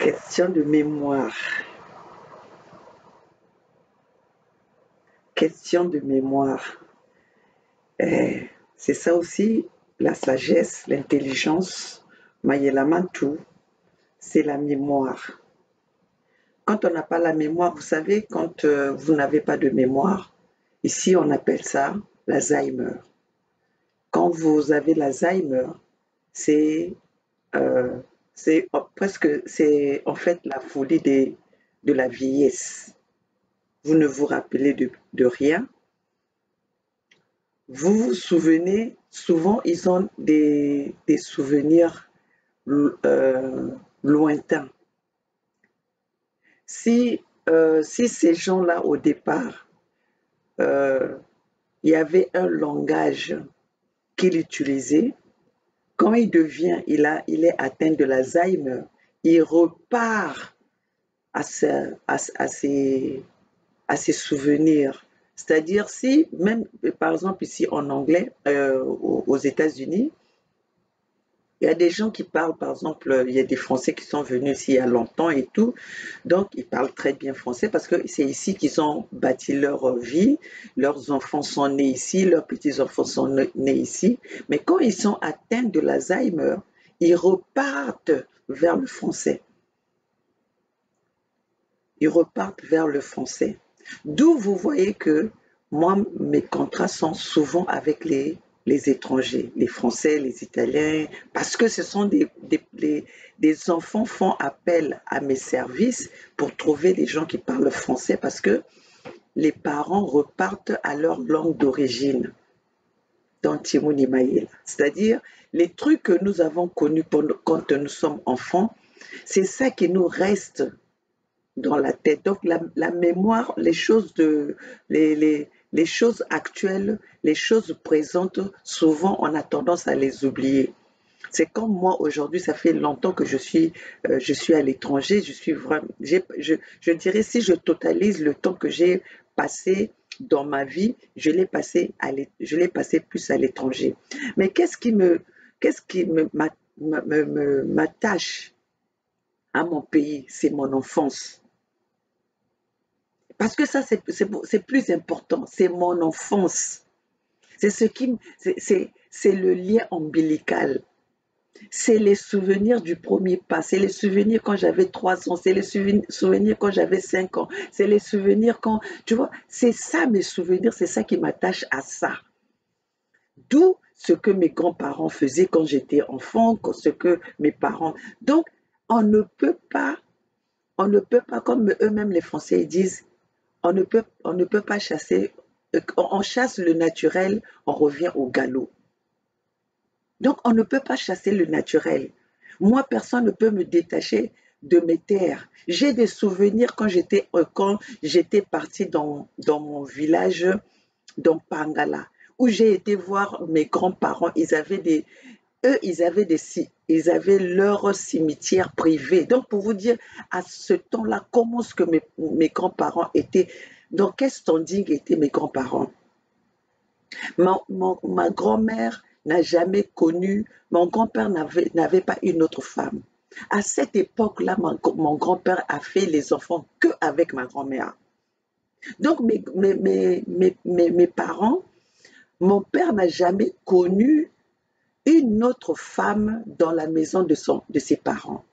Question de mémoire. Question de mémoire. C'est ça aussi, la sagesse, l'intelligence, Mayela Mantou, c'est la mémoire. Quand on n'a pas la mémoire, vous savez, quand vous n'avez pas de mémoire, ici on appelle ça l'Alzheimer. Quand vous avez l'Alzheimer, c'est presque, c'est en fait la folie de la vieillesse. Vous ne vous rappelez de rien. Vous vous souvenez, souvent ils ont des souvenirs lointains. Si ces gens-là au départ, il y avait un langage qu'il utilisait, quand il est atteint de l'Alzheimer, il repart à ses souvenirs. C'est-à-dire si, même par exemple ici en anglais, aux États-Unis, il y a des gens qui parlent, par exemple, il y a des Français qui sont venus ici il y a longtemps et tout, donc ils parlent très bien français parce que c'est ici qu'ils ont bâti leur vie, leurs enfants sont nés ici, leurs petits-enfants sont nés ici, mais quand ils sont atteints de l'Alzheimer, ils repartent vers le français. Ils repartent vers le français. D'où vous voyez que moi, mes contrats sont souvent avec les étrangers, les Français, les Italiens, parce que ce sont des enfants font appel à mes services pour trouver des gens qui parlent français parce que les parents repartent à leur langue d'origine, dans Timouni Maïla. C'est-à-dire, les trucs que nous avons connus quand nous sommes enfants, c'est ça qui nous reste dans la tête. Donc la mémoire, les choses actuelles, les choses présentes, souvent on a tendance à les oublier. C'est comme moi aujourd'hui, ça fait longtemps que je suis à l'étranger. Je dirais si je totalise le temps que j'ai passé dans ma vie, je l'ai passé plus à l'étranger. Mais qu'est-ce qui m'attache à mon pays? C'est mon enfance. Parce que ça, c'est plus important. C'est mon enfance. C'est le lien ombilical. C'est les souvenirs du premier pas. C'est les souvenirs quand j'avais 3 ans. C'est les souvenirs quand j'avais 5 ans. C'est les souvenirs quand, tu vois, c'est ça mes souvenirs. C'est ça qui m'attache à ça. D'où ce que mes grands-parents faisaient quand j'étais enfant, ce que mes parents. Donc, on ne peut pas, comme eux-mêmes les Français ils disent, on ne peut pas chasser, on chasse le naturel, on revient au galop. Donc, on ne peut pas chasser le naturel. Moi, personne ne peut me détacher de mes terres. J'ai des souvenirs quand j'étais partie dans mon village, dans Pangala, où j'ai été voir mes grands-parents. Ils avaient leur cimetière privé. Donc, pour vous dire, à ce temps-là, comment est-ce que mes grands-parents étaient, dans quel standing étaient mes grands-parents? Ma grand-mère n'a jamais connu, mon grand-père n'avait pas une autre femme. À cette époque-là, mon grand-père a fait les enfants qu'avec ma grand-mère. Donc, mes parents, mon père n'a jamais connu une autre femme dans la maison de ses parents.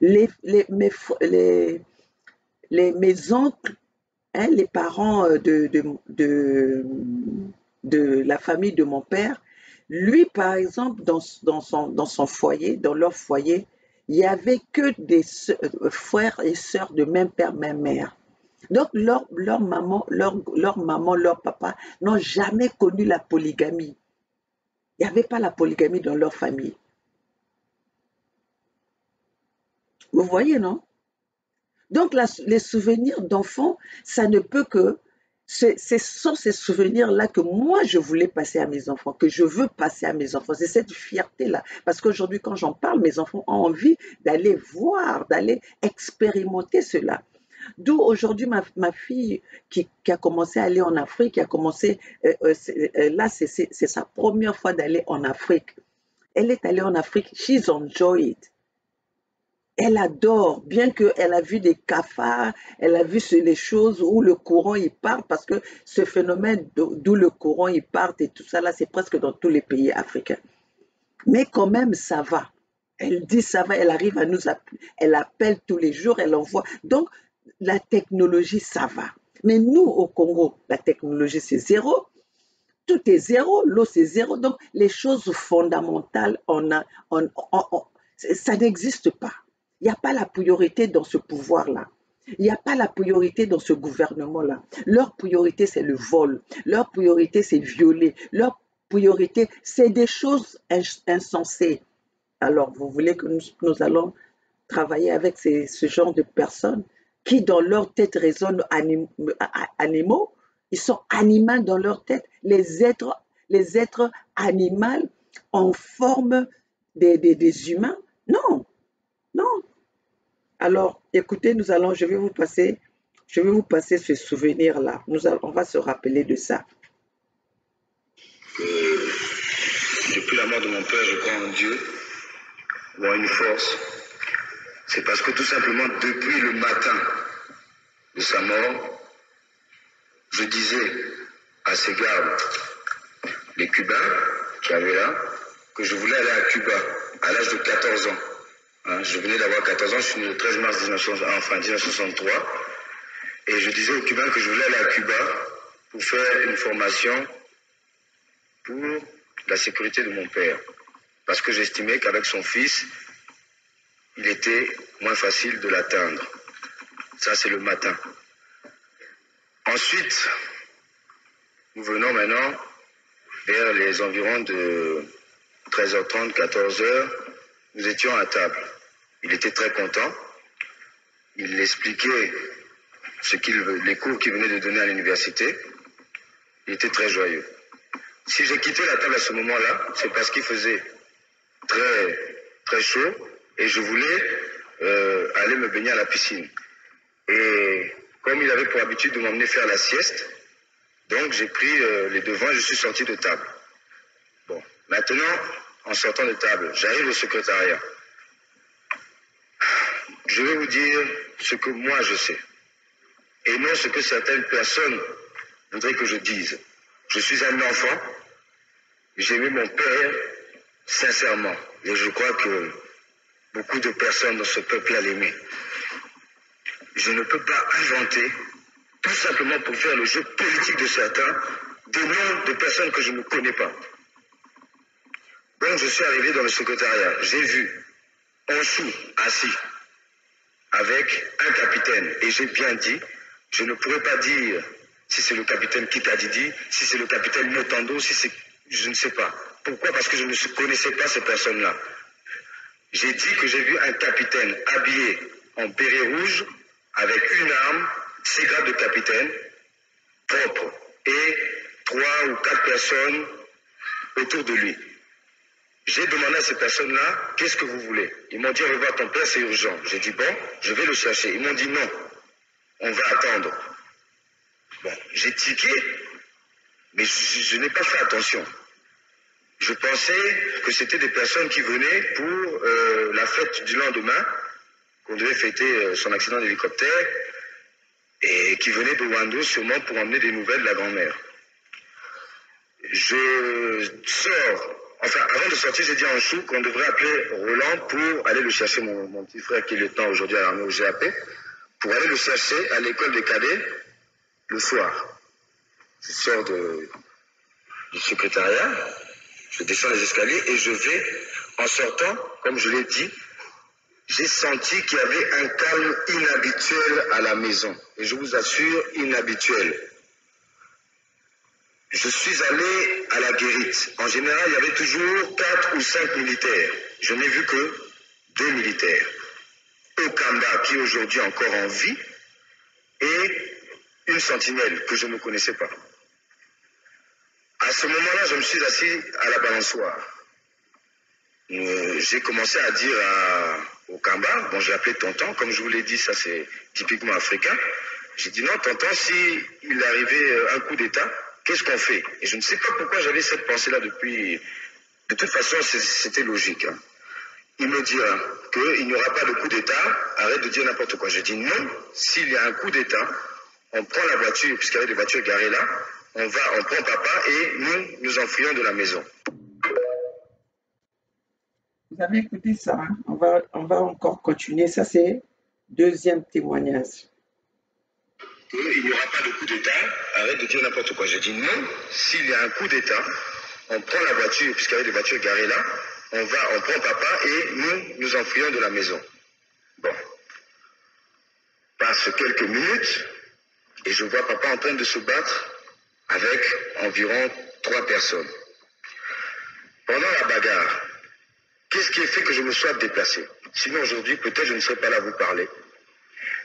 Mes oncles, hein, les parents de la famille de mon père, lui, par exemple, dans son foyer, dans leur foyer, il n'y avait que des frères et sœurs de même père, même mère. Donc, leur maman, leur papa n'ont jamais connu la polygamie. Il n'y avait pas la polygamie dans leur famille. Vous voyez, non? Donc, les souvenirs d'enfants, ça ne peut que... Ce sont ces souvenirs-là que moi, je voulais passer à mes enfants, que je veux passer à mes enfants. C'est cette fierté-là. Parce qu'aujourd'hui, quand j'en parle, mes enfants ont envie d'aller voir, d'aller expérimenter cela. D'où aujourd'hui, ma fille qui a commencé à aller en Afrique, là, c'est sa première fois d'aller en Afrique. Elle est allée en Afrique, she's enjoyed it. Elle adore, bien qu'elle a vu des cafards, elle a vu les choses où le courant y part, parce que ce phénomène d'où le courant y part et tout ça, là, c'est presque dans tous les pays africains. Mais quand même, ça va. Elle dit ça va, elle arrive à nous appeler, elle appelle tous les jours, elle envoie. Donc, la technologie, ça va. Mais nous, au Congo, la technologie, c'est zéro. Tout est zéro, l'eau, c'est zéro. Donc, les choses fondamentales, ça n'existe pas. Il n'y a pas la priorité dans ce pouvoir-là. Il n'y a pas la priorité dans ce gouvernement-là. Leur priorité, c'est le vol. Leur priorité, c'est violer. Leur priorité, c'est des choses insensées. Alors, vous voulez que nous allons travailler avec ce genre de personnes qui, dans leur tête, raisonnent animaux? Ils sont animaux dans leur tête. Les êtres animaux en forme des humains? Non, non. Alors, écoutez, je vais vous passer ce souvenir-là. On va se rappeler de ça. Depuis la mort de mon père, je crois en Dieu ou en une force. C'est parce que tout simplement, depuis le matin de sa mort, je disais à ces gardes, les Cubains qui avaient là, que je voulais aller à Cuba à l'âge de 14 ans. Hein, je venais d'avoir 14 ans, je suis né le 13 mars 1963, et je disais aux Cubains que je voulais aller à Cuba pour faire une formation pour la sécurité de mon père. Parce que j'estimais qu'avec son fils, il était moins facile de l'atteindre. Ça, c'est le matin. Ensuite, nous venons maintenant vers les environs de 13h30, 14h. Nous étions à table. Il était très content. Il expliquait les cours qu'il venait de donner à l'université. Il était très joyeux. Si j'ai quitté la table à ce moment-là, c'est parce qu'il faisait très, très chaud et je voulais aller me baigner à la piscine. Et comme il avait pour habitude de m'emmener faire la sieste, donc j'ai pris les devants et je suis sorti de table. Bon, maintenant, en sortant de table, j'arrive au secrétariat. Je vais vous dire ce que moi je sais, et non ce que certaines personnes voudraient que je dise. Je suis un enfant, j'ai aimé mon père sincèrement, et je crois que beaucoup de personnes dans ce peuple-là l'aimaient. Je ne peux pas inventer, tout simplement pour faire le jeu politique de certains, des noms de personnes que je ne connais pas. Donc je suis arrivé dans le secrétariat, j'ai vu Onchou assis avec un capitaine, et j'ai bien dit, je ne pourrais pas dire si c'est le capitaine Kitadidi, si c'est le capitaine Motando, si c'est... je ne sais pas. Pourquoi? Parce que je ne connaissais pas ces personnes-là. J'ai dit que j'ai vu un capitaine habillé en béret rouge, avec une arme, 6 grades de capitaine, propre, et 3 ou 4 personnes autour de lui. J'ai demandé à ces personnes-là, qu'est-ce que vous voulez? Ils m'ont dit, revoir ton père, c'est urgent. J'ai dit, bon, je vais le chercher. Ils m'ont dit, non, on va attendre. Bon, j'ai tiqué, mais je n'ai pas fait attention. Je pensais que c'était des personnes qui venaient pour la fête du lendemain, qu'on devait fêter son accident d'hélicoptère, et qui venaient de Wando sûrement pour emmener des nouvelles de la grand-mère. Je sors. Enfin, avant de sortir, j'ai dit à Onchou qu'on devrait appeler Roland pour aller le chercher, mon petit frère qui est lieutenant aujourd'hui à l'armée au GAP, pour aller le chercher à l'école des cadets le soir. Je sors du secrétariat, je descends les escaliers et je vais, en sortant, comme je l'ai dit, j'ai senti qu'il y avait un calme inhabituel à la maison. Et je vous assure, inhabituel. Je suis allé à la guérite. En général, il y avait toujours 4 ou 5 militaires. Je n'ai vu que 2 militaires. Okamba, qui est aujourd'hui encore en vie, et une sentinelle que je ne connaissais pas. À ce moment-là, je me suis assis à la balançoire. J'ai commencé à dire au Kamba, bon j'ai appelé tonton, comme je vous l'ai dit, ça c'est typiquement africain. J'ai dit non tonton, si il arrivait un coup d'état, qu'est-ce qu'on fait? Et je ne sais pas pourquoi j'avais cette pensée-là depuis... De toute façon, c'était logique. Hein. il me dira qu'il n'y aura pas de coup d'État, arrête de dire n'importe quoi. Je dis non, s'il y a un coup d'État, on prend la voiture, puisqu'il y avait des voitures garées là, on prend papa et nous enfuyons de la maison. Vous avez écouté ça, hein? On va encore continuer. Ça, c'est deuxième témoignage. Il n'y aura pas de coup d'État, arrête de dire n'importe quoi. Je dis non, s'il y a un coup d'État, on prend la voiture, puisqu'il y avait des voitures garées là, on prend papa et nous enfuyons de la maison. Bon. Passe quelques minutes et je vois papa en train de se battre avec environ 3 personnes. Pendant la bagarre, qu'est-ce qui a fait que je me sois déplacé? Sinon aujourd'hui, peut-être je ne serais pas là à vous parler.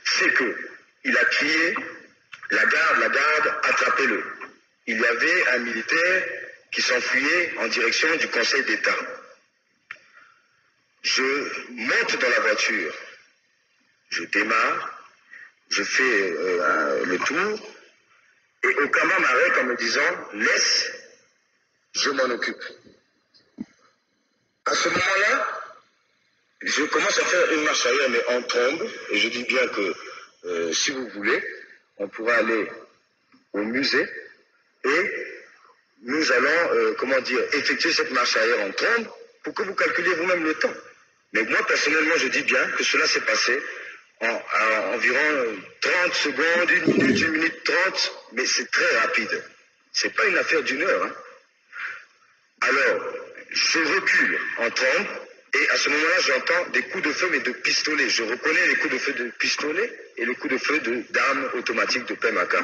C'est qu'il a crié, la garde, attrapez-le. Il y avait un militaire qui s'enfuyait en direction du Conseil d'État. Je monte dans la voiture, je démarre, je fais le tour, et Okama m'arrête en me disant, laisse, je m'en occupe. À ce moment-là, je commence à faire une marche arrière, mais on tombe, et je dis bien que si vous voulez, on pourra aller au musée, et nous allons, effectuer cette marche arrière en trombe pour que vous calculiez vous-même le temps. Mais moi, personnellement, je dis bien que cela s'est passé à environ 30 secondes, 1 minute 30, mais c'est très rapide. C'est pas une affaire d'1 heure. Hein. Alors, je recule en trombe, et à ce moment-là, j'entends des coups de feu, mais de pistolet. Je reconnais les coups de feu de pistolet et les coups de feu d'armes automatiques de PMAK.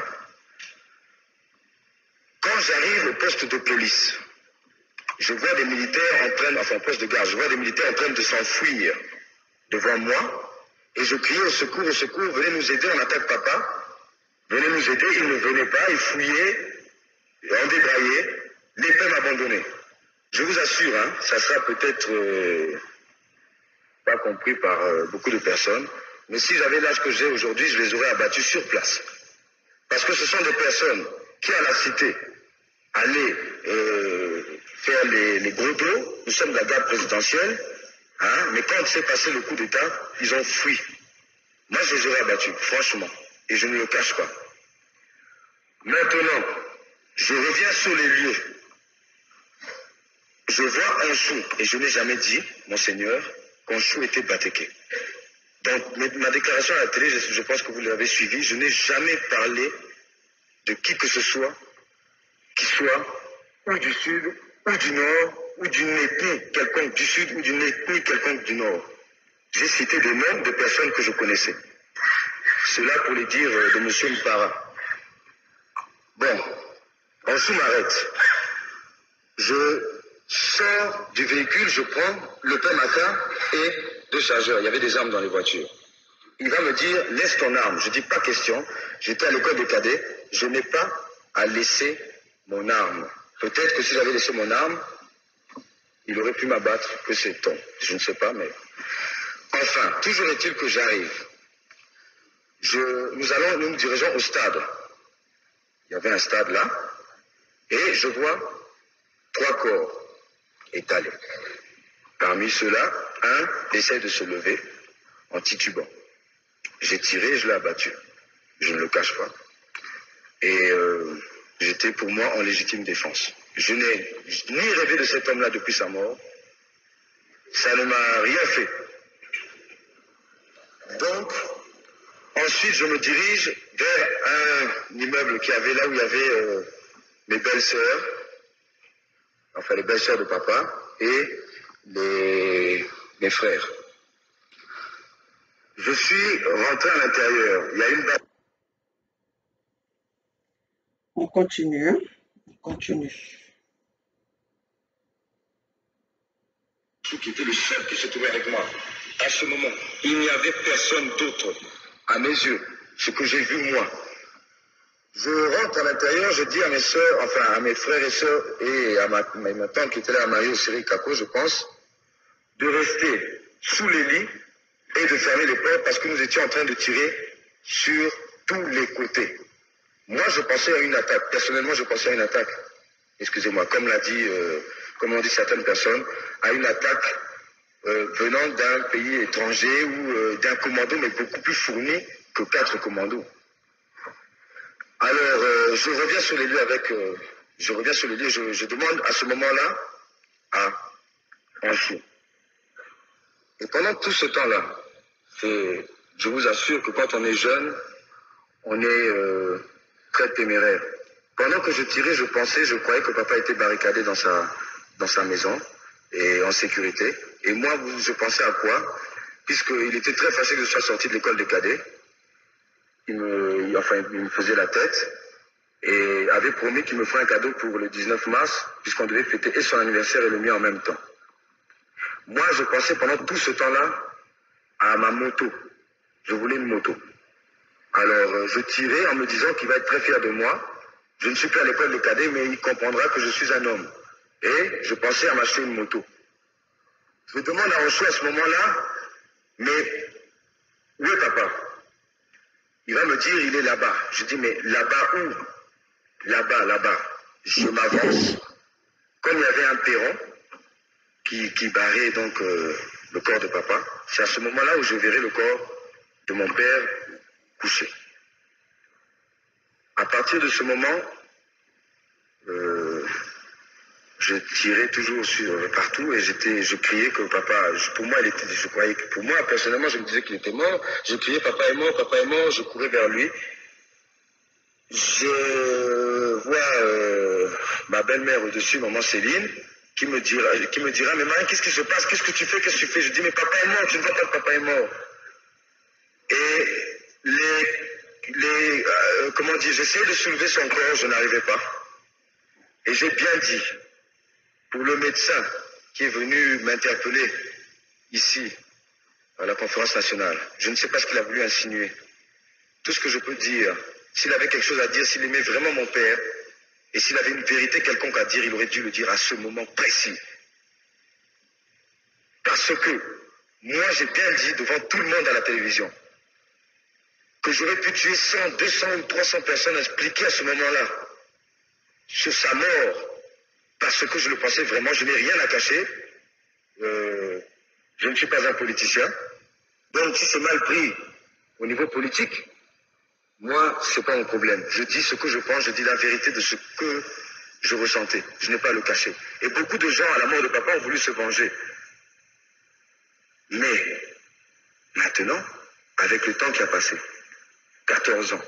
Quand j'arrive au poste de police, je vois des militaires au poste de garde, je vois des militaires en train de s'enfuir devant moi, et je criais au secours, venez nous aider, on attaque papa, venez nous aider, ils ne venaient pas, ils fouillaient, on débraillait, l'épée m'abandonnait. Je vous assure, hein, ça sera peut-être pas compris par beaucoup de personnes, mais si j'avais l'âge que j'ai aujourd'hui, je les aurais abattus sur place. Parce que ce sont des personnes qui, à la cité, allaient faire les gros dos. Nous sommes de la garde présidentielle, hein, mais quand s'est passé le coup d'État, ils ont fui. Moi, je les aurais abattus, franchement, et je ne le cache pas. Maintenant, je reviens sur les lieux. Je vois Anchou, et je n'ai jamais dit, monseigneur, qu'Anchou était Batéké. Dans ma déclaration à la télé, je pense que vous l'avez suivi, je n'ai jamais parlé de qui que ce soit, qui soit ou du sud, ou du nord, ou d'une ethnie quelconque du sud, ou d'une ethnie quelconque du nord. J'ai cité des noms de personnes que je connaissais. Cela pour les dire de M. Mpara. Bon, Anchou m'arrête. Je sors du véhicule, je prends le PMAK et 2 chargeurs. Il y avait des armes dans les voitures. Il va me dire, laisse ton arme. Je dis, pas question. J'étais à l'école de cadet. Je n'ai pas à laisser mon arme. Peut-être que si j'avais laissé mon arme, il aurait pu m'abattre. Que sait-on? Je ne sais pas, mais... Enfin, toujours est-il que j'arrive. Nous nous dirigeons au stade. Il y avait un stade là. Et je vois 3 corps étalés. Parmi ceux-là, un essaie de se lever en titubant. J'ai tiré, je l'ai abattu. Je ne le cache pas. Et j'étais pour moi en légitime défense. Je n'ai ni rêvé de cet homme-là depuis sa mort. Ça ne m'a rien fait. Donc, ensuite, je me dirige vers un immeuble qui avait là où il y avait mes belles-sœurs, enfin les belles-sœurs de papa, et mes frères. Je suis rentré à l'intérieur. Il y a une balle. On continue, hein? On continue. Qui était le seul qui se trouvait avec moi. À ce moment, il n'y avait personne d'autre. À mes yeux, ce que j'ai vu moi. Je rentre à l'intérieur, je dis à mes soeurs, enfin à mes frères et sœurs, et à ma tante qui était là à marier au Syrie Kako, je pense, de rester sous les lits et de fermer les portes parce que nous étions en train de tirer sur tous les côtés. Moi, je pensais à une attaque. Personnellement, je pensais à une attaque. Excusez-moi, comme l'ont dit certaines personnes, à une attaque venant d'un pays étranger ou d'un commando, mais beaucoup plus fourni que 4 commandos. Alors, je reviens sur les lieux je demande à ce moment-là à Anjou. Et pendant tout ce temps-là, je vous assure que quand on est jeune, on est très téméraire. Pendant que je tirais, je croyais que papa était barricadé dans sa maison et en sécurité. Et moi, je pensais à quoi? Puisqu'il était très facile que je sois sorti de l'école des cadets. Il me faisait la tête et avait promis qu'il me ferait un cadeau pour le 19 mars, puisqu'on devait fêter et son anniversaire et le mien en même temps. Moi, je pensais pendant tout ce temps-là à ma moto. Je voulais une moto. Alors, je tirais en me disant qu'il va être très fier de moi. Je ne suis plus à l'école de cadet, mais il comprendra que je suis un homme. Et je pensais à m'acheter une moto. Je demande à Anjou à ce moment-là, mais où est papa? Il va me dire, il est là-bas. Je dis, mais là-bas où? Là-bas, là-bas. Je m'avance. Comme il y avait un perron qui barrait donc le corps de papa, c'est à ce moment-là où je verrai le corps de mon père couché. À partir de ce moment, je tirais toujours partout et je criais que papa, pour moi, je croyais que pour moi, personnellement, je me disais qu'il était mort. Je criais papa est mort, je courais vers lui. Je vois ma belle-mère au-dessus, maman Céline, qui me dira, mais Marie, qu'est-ce qui se passe? Qu'est-ce que tu fais? Qu'est-ce que tu fais? Je dis, mais papa est mort, tu ne vois pas que papa est mort. Et comment dire, j'essayais de soulever son corps, je n'arrivais pas. Et j'ai bien dit, pour le médecin qui est venu m'interpeller ici, à la conférence nationale, je ne sais pas ce qu'il a voulu insinuer. Tout ce que je peux dire, s'il avait quelque chose à dire, s'il aimait vraiment mon père, et s'il avait une vérité quelconque à dire, il aurait dû le dire à ce moment précis. Parce que moi, j'ai bien dit devant tout le monde à la télévision que j'aurais pu tuer 100, 200 ou 300 personnes expliquées à ce moment-là sur sa mort, parce que je le pensais vraiment, je n'ai rien à cacher. Je ne suis pas un politicien. Donc, si c'est mal pris au niveau politique, moi, ce n'est pas mon problème. Je dis ce que je pense, je dis la vérité de ce que je ressentais. Je n'ai pas à le cacher. Et beaucoup de gens, à la mort de papa, ont voulu se venger. Mais, maintenant, avec le temps qui a passé, 14 ans,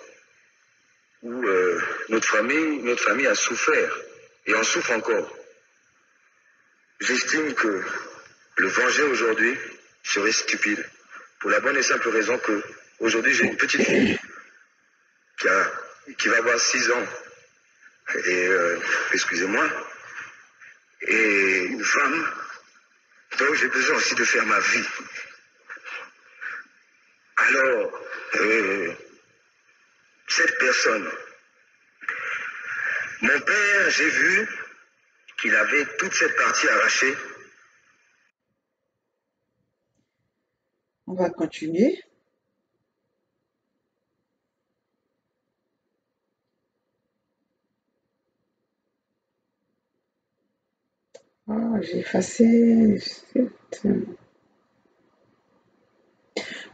où notre famille a souffert, et en souffre encore, j'estime que le venger aujourd'hui serait stupide. Pour la bonne et simple raison que, aujourd'hui, j'ai une petite fille qui va avoir 6 ans, et excusez-moi, et une femme, donc j'ai besoin aussi de faire ma vie. Alors, cette personne, mon père, j'ai vu qu'il avait toute cette partie arrachée. On va continuer. Ah, j'ai effacé.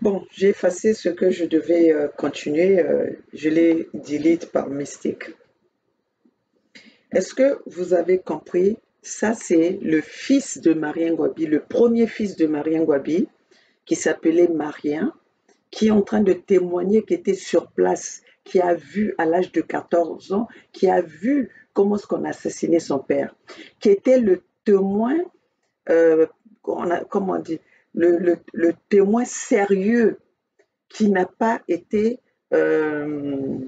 Bon, j'ai effacé ce que je devais continuer. Je l'ai delete par mystique. Est-ce que vous avez compris? Ça, c'est le fils de Marien Ngouabi, le premier fils de Marien Ngouabi, qui s'appelait Marien, qui est en train de témoigner, qui était sur place, qui a vu à l'âge de 14 ans, qui a vu comment est-ce qu'on a assassiné son père, qui était le témoin, comment on dit, le témoin sérieux qui n'a pas été, euh,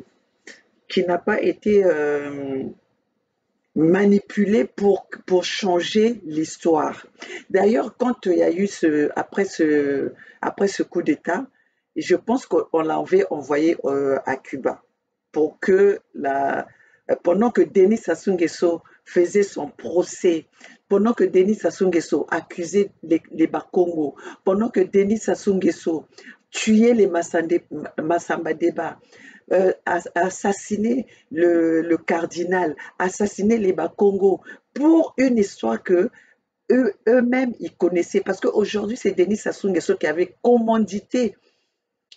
manipulé pour changer l'histoire. D'ailleurs, quand il y a eu après ce coup d'État, je pense qu'on l'avait envoyé à Cuba pour que pendant que Denis Sassou Nguesso faisait son procès, pendant que Denis Sassou Nguesso accusait les Bakongo, pendant que Denis Sassou Nguesso tuait les Massamba Deba, assassiner le cardinal, assassiner les Bakongo pour une histoire que eux-mêmes, ils connaissaient, parce qu'aujourd'hui, c'est Denis Sassou Nguesso qui avait commandité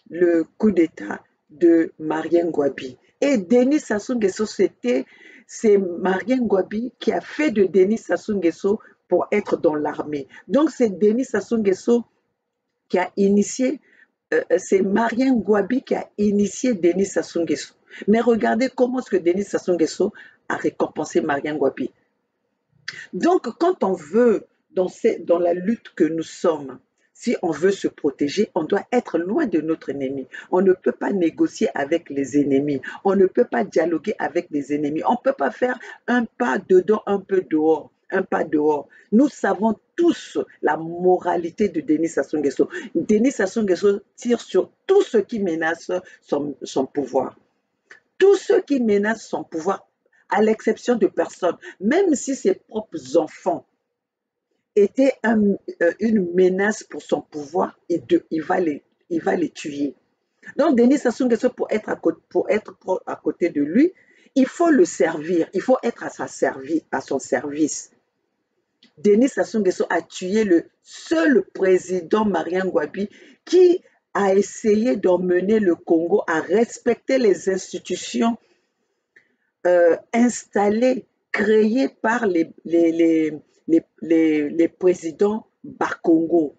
le coup d'État de Marien Ngouabi. Et Denis Sassou Nguesso, c'est Marien Ngouabi qui a fait de Denis Sassou Nguesso pour être dans l'armée. Donc, c'est Denis Sassou Nguesso qui a initié, c'est Marien Ngouabi qui a initié Denis Sassou Nguesso. Mais regardez comment est-ce que Denis Sassou Nguesso a récompensé Marien Ngouabi. Donc, quand on veut, dans la lutte que nous sommes, si on veut se protéger, on doit être loin de notre ennemi. On ne peut pas négocier avec les ennemis. On ne peut pas dialoguer avec les ennemis. On ne peut pas faire un pas dedans, un peu dehors, un pas dehors. Nous savons tous la moralité de Denis Sassou Nguesso. Denis Sassou Nguesso tire sur tout ce qui menace son pouvoir. Tous ceux qui menacent son pouvoir, à l'exception de personnes, même si ses propres enfants étaient une menace pour son pouvoir, il va les tuer. Donc, Denis Sassou Nguesso, pour être à côté de lui, il faut le servir, il faut être à son service. Denis Sassou Nguesso a tué le seul président Marien Ngouabi qui a essayé d'emmener le Congo à respecter les institutions installés, créés par les présidents Bakongo.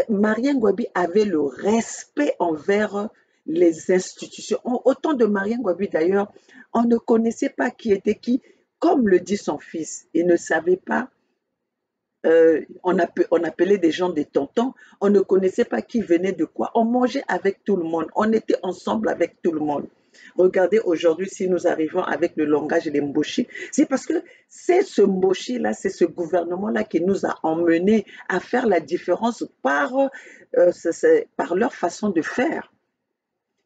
Marien Ngouabi avait le respect envers les institutions. Autant de Marien Ngouabi d'ailleurs, on ne connaissait pas qui était qui, comme le dit son fils. Il ne savait pas, on appelait des gens des tontons, on ne connaissait pas qui venait de quoi. On mangeait avec tout le monde, on était ensemble avec tout le monde. Regardez aujourd'hui si nous arrivons avec le langage des Mboshi, c'est parce que c'est ce Mboshi-là, c'est ce gouvernement-là qui nous a emmenés à faire la différence par leur façon de faire.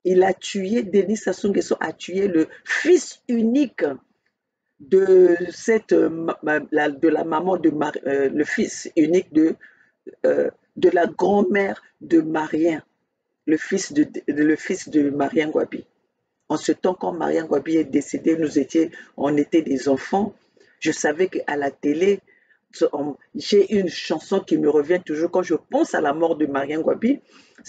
Denis Sassou Nguesso a tué le fils unique de la maman le fils unique de la grand-mère de Marien, le fils de Marien Ngouabi. En ce temps, quand Marien Ngouabi est décédé, on était des enfants. Je savais qu'à la télé, j'ai une chanson qui me revient toujours quand je pense à la mort de Marien Ngouabi.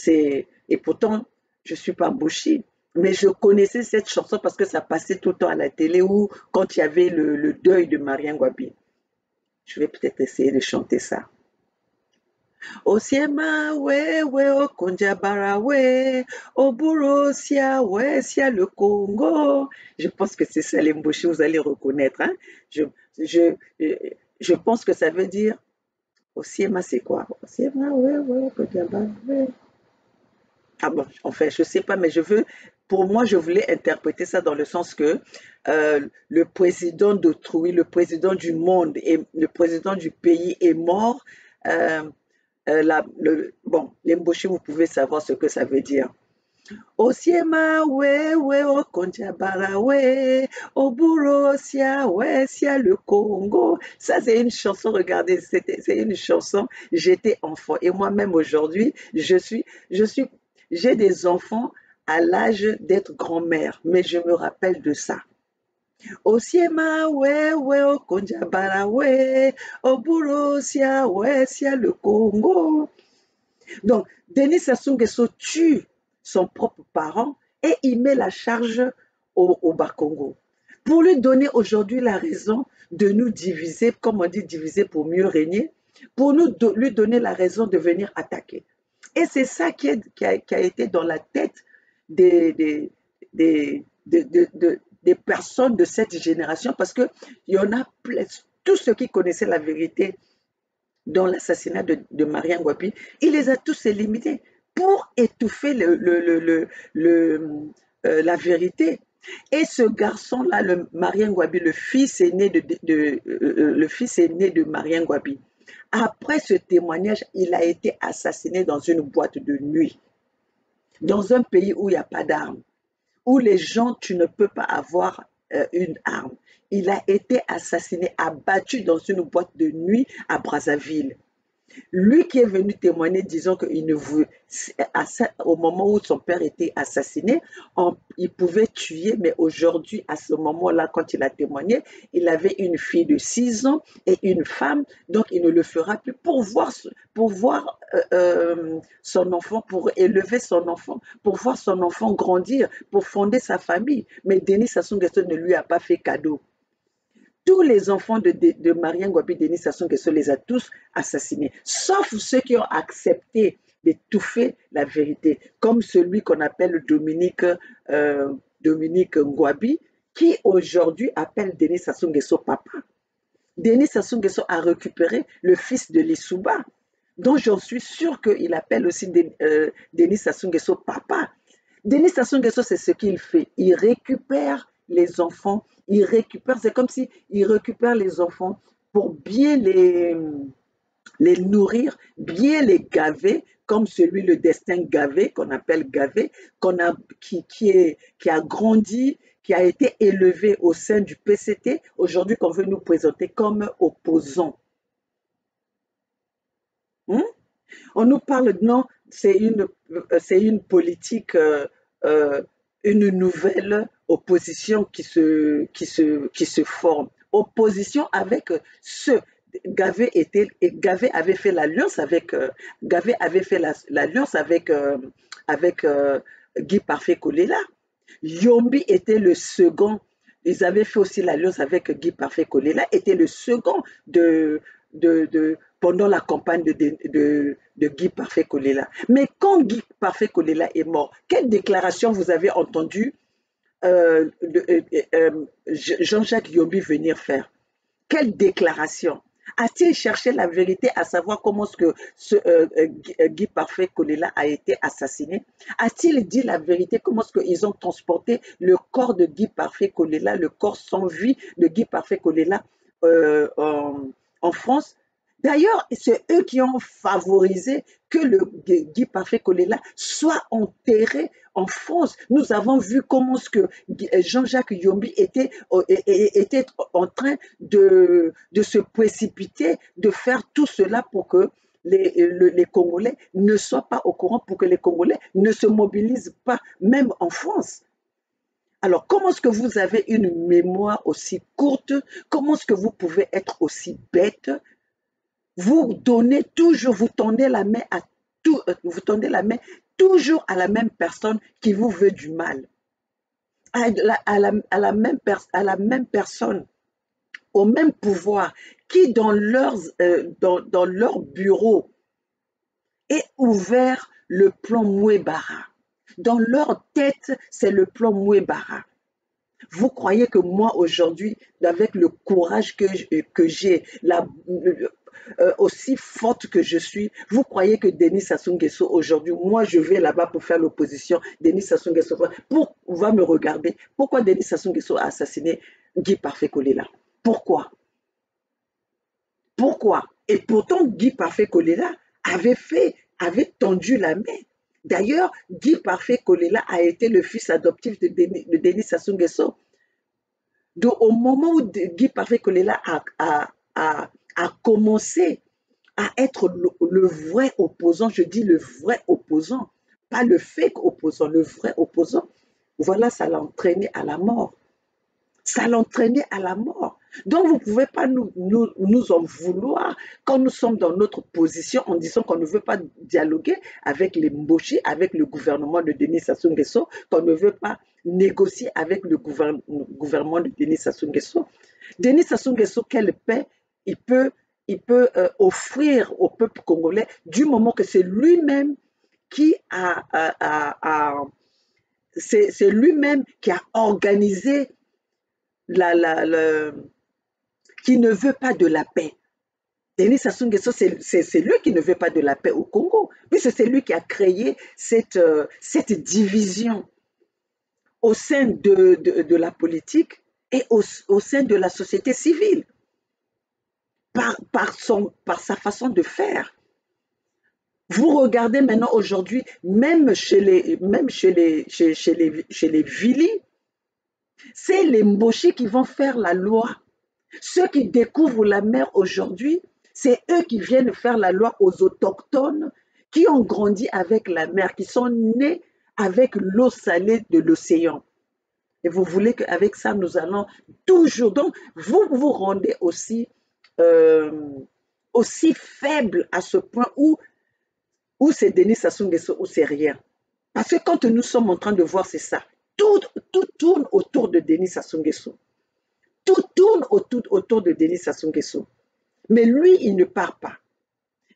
Et pourtant, je ne suis pas Bouchi, mais je connaissais cette chanson parce que ça passait tout le temps à la télé ou quand il y avait le deuil de Marien Ngouabi. Je vais peut-être essayer de chanter ça. Osiema we okonjabara we oburo sia le Congo. Je pense que c'est ça les Mboshi, vous allez reconnaître. Hein? Je pense que ça veut dire Osiema c'est quoi? Osiema we okonjabara we. Ah bon, enfin, je sais pas, mais pour moi, je voulais interpréter ça dans le sens que le président d'autrui, le président du monde et le président du pays est mort. Euh, bon, les Mboshi, vous pouvez savoir ce que ça veut dire. Osiema we okonjabara we oburo sia le Congo. Ça c'est une chanson, regardez, c'est une chanson. J'étais enfant et moi-même aujourd'hui, j'ai des enfants à l'âge d'être grand-mère, mais je me rappelle de ça. Osiema we okonjabara we oburo sia le Congo. Donc, Denis Sassou Nguesso tue son propre parent et il met la charge au Bakongo. Pour lui donner aujourd'hui la raison de nous diviser, comme on dit diviser pour mieux régner, pour lui donner la raison de venir attaquer. Et c'est ça qui a été dans la tête des personnes de cette génération, parce qu'il y en a tous ceux qui connaissaient la vérité dans l'assassinat de Marien Ngouabi, il les a tous éliminés pour étouffer la vérité. Et ce garçon-là, le Marien Ngouabi, le fils aîné de Marien Ngouabi, après ce témoignage, il a été assassiné dans une boîte de nuit, dans un pays où il n'y a pas d'armes, où les gens, tu ne peux pas avoir une arme. Il a été assassiné, abattu dans une boîte de nuit à Brazzaville. Lui qui est venu témoigner, disant qu'il ne voulait, au moment où son père était assassiné, il pouvait tuer, mais aujourd'hui, à ce moment-là, quand il a témoigné, il avait une fille de 6 ans et une femme, donc il ne le fera plus pour voir son enfant, pour élever son enfant, pour voir son enfant grandir, pour fonder sa famille. Mais Denis Sassou Nguesso ne lui a pas fait cadeau. Tous les enfants de Marien Ngouabi Denis Sassou Nguesso les a tous assassinés, sauf ceux qui ont accepté d'étouffer la vérité, comme celui qu'on appelle Dominique Ngouabi, qui aujourd'hui appelle Denis Sassou Nguesso papa. Denis Sassou Nguesso a récupéré le fils de Lissouba, dont j'en suis sûr qu'il appelle aussi Denis Sassou Nguesso papa. Denis Sassou Nguesso, c'est ce qu'il fait. Il récupère les enfants, c'est comme si il récupère les enfants pour bien les nourrir, bien les gaver, comme celui, le destin gavé, qu'on appelle gavé, qui a grandi, qui a été élevé au sein du PCT, aujourd'hui qu'on veut nous présenter comme opposant. On nous parle de non, c'est une politique, une nouvelle opposition qui se forme. Opposition avec ceux. Gavé avait fait l'alliance avec Gavé avait fait l'alliance avec Guy Parfait Kolela. Yombi était le second. Ils avaient fait aussi l'alliance avec Guy Parfait Kolela, était le second pendant la campagne de Guy Parfait Kolela. Mais quand Guy Parfait Kolela est mort, quelle déclaration vous avez entendu Jean-Jacques Yombi venir faire? Quelle déclaration? A-t-il cherché la vérité à savoir comment est-ce que Guy Parfait Kolela a été assassiné? A-t-il dit la vérité comment est-ce qu'ils ont transporté le corps de Guy Parfait Kolela, le corps sans vie de Guy Parfait Kolela en France? D'ailleurs, c'est eux qui ont favorisé que le Guy Parfait Kolela soit enterré en France. Nous avons vu comment ce que Jean-Jacques Yombi était en train de se précipiter, de faire tout cela pour que les Congolais ne soient pas au courant, pour que les Congolais ne se mobilisent pas, même en France. Alors, comment est-ce que vous avez une mémoire aussi courte? Comment est-ce que vous pouvez être aussi bête? Vous tendez la main vous tendez la main toujours à la même personne qui vous veut du mal, à la même personne, au même pouvoir, qui dans leur bureau est ouvert le plan Mouébara. Dans leur tête, c'est le plan Mouébara. Vous croyez que moi aujourd'hui, avec le courage que j'ai, aussi forte que je suis, vous croyez que Denis Sassou Nguesso aujourd'hui, moi je vais là-bas pour faire l'opposition, Denis Sassou Nguesso va me regarder. Pourquoi Denis Sassou Nguesso a assassiné Guy Parfait Kolela? Pourquoi? Pourquoi? Et pourtant Guy Parfait Kolela avait tendu la main. D'ailleurs, Guy Parfait Kolela a été le fils adoptif de Denis Sassou Nguesso. Donc, au moment où Guy Parfait Kolela a commencé à être le vrai opposant, je dis le vrai opposant, pas le fake opposant, le vrai opposant, voilà, ça l'a entraîné à la mort. Ça l'entraînait à la mort. Donc, vous ne pouvez pas nous en vouloir quand nous sommes dans notre position en disant qu'on ne veut pas dialoguer avec les Mboshi, avec le gouvernement de Denis Sassou Nguesso, qu'on ne veut pas négocier avec le gouvernement de Denis Sassou Nguesso. Denis Sassou Nguesso, quelle paix il peut offrir au peuple congolais du moment que c'est lui-même qui c'est lui-même qui a organisé qui ne veut pas de la paix. Denis Sassou Nguesso, c'est lui qui ne veut pas de la paix au Congo, puisque c'est lui qui a créé cette division au sein de la politique et au sein de la société civile, par sa façon de faire. Vous regardez maintenant aujourd'hui, même chez les Vili, c'est les Mboshi qui vont faire la loi. Ceux qui découvrent la mer aujourd'hui, C'est eux qui viennent faire la loi aux autochtones qui ont grandi avec la mer, qui sont nés avec l'eau salée de l'océan. Et vous voulez qu'avec ça, nous allons toujours. Donc, vous vous rendez euh, aussi faible à ce point où c'est Denis Sassou Nguesso ou c'est rien. Parce que quand nous sommes en train de voir, c'est ça. Tout, tout tourne autour de Denis Sassou Nguesso. Tout tourne autour de Denis Sassou Nguesso. Mais lui, il ne part pas.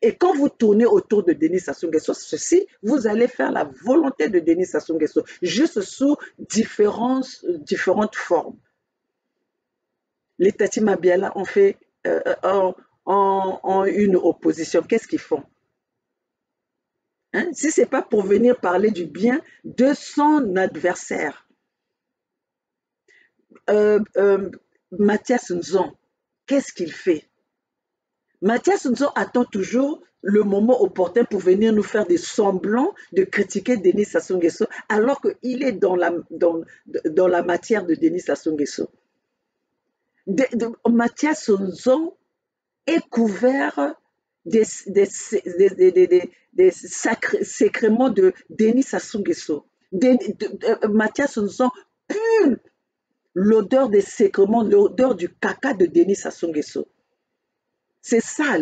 Et quand vous tournez autour de Denis Sassou Nguesso, ceci, vous allez faire la volonté de Denis Sassou Nguesso, juste sous différentes formes. Les Tati Mabiala ont fait une opposition. Qu'est-ce qu'ils font? Hein? Si ce n'est pas pour venir parler du bien de son adversaire. Mathias Nzon, qu'est-ce qu'il fait? Mathias Nzon attend toujours le moment opportun pour venir nous faire des semblants de critiquer Denis Sassou Nguesso alors qu'il est dans la matière de Denis Sassou Nguesso. Mathias Nzon est couvert des sécréments de Denis Sassou Nguesso. Mathias Nzon pue l'odeur des sécréments, l'odeur du caca de Denis Sassou Nguesso. C'est ça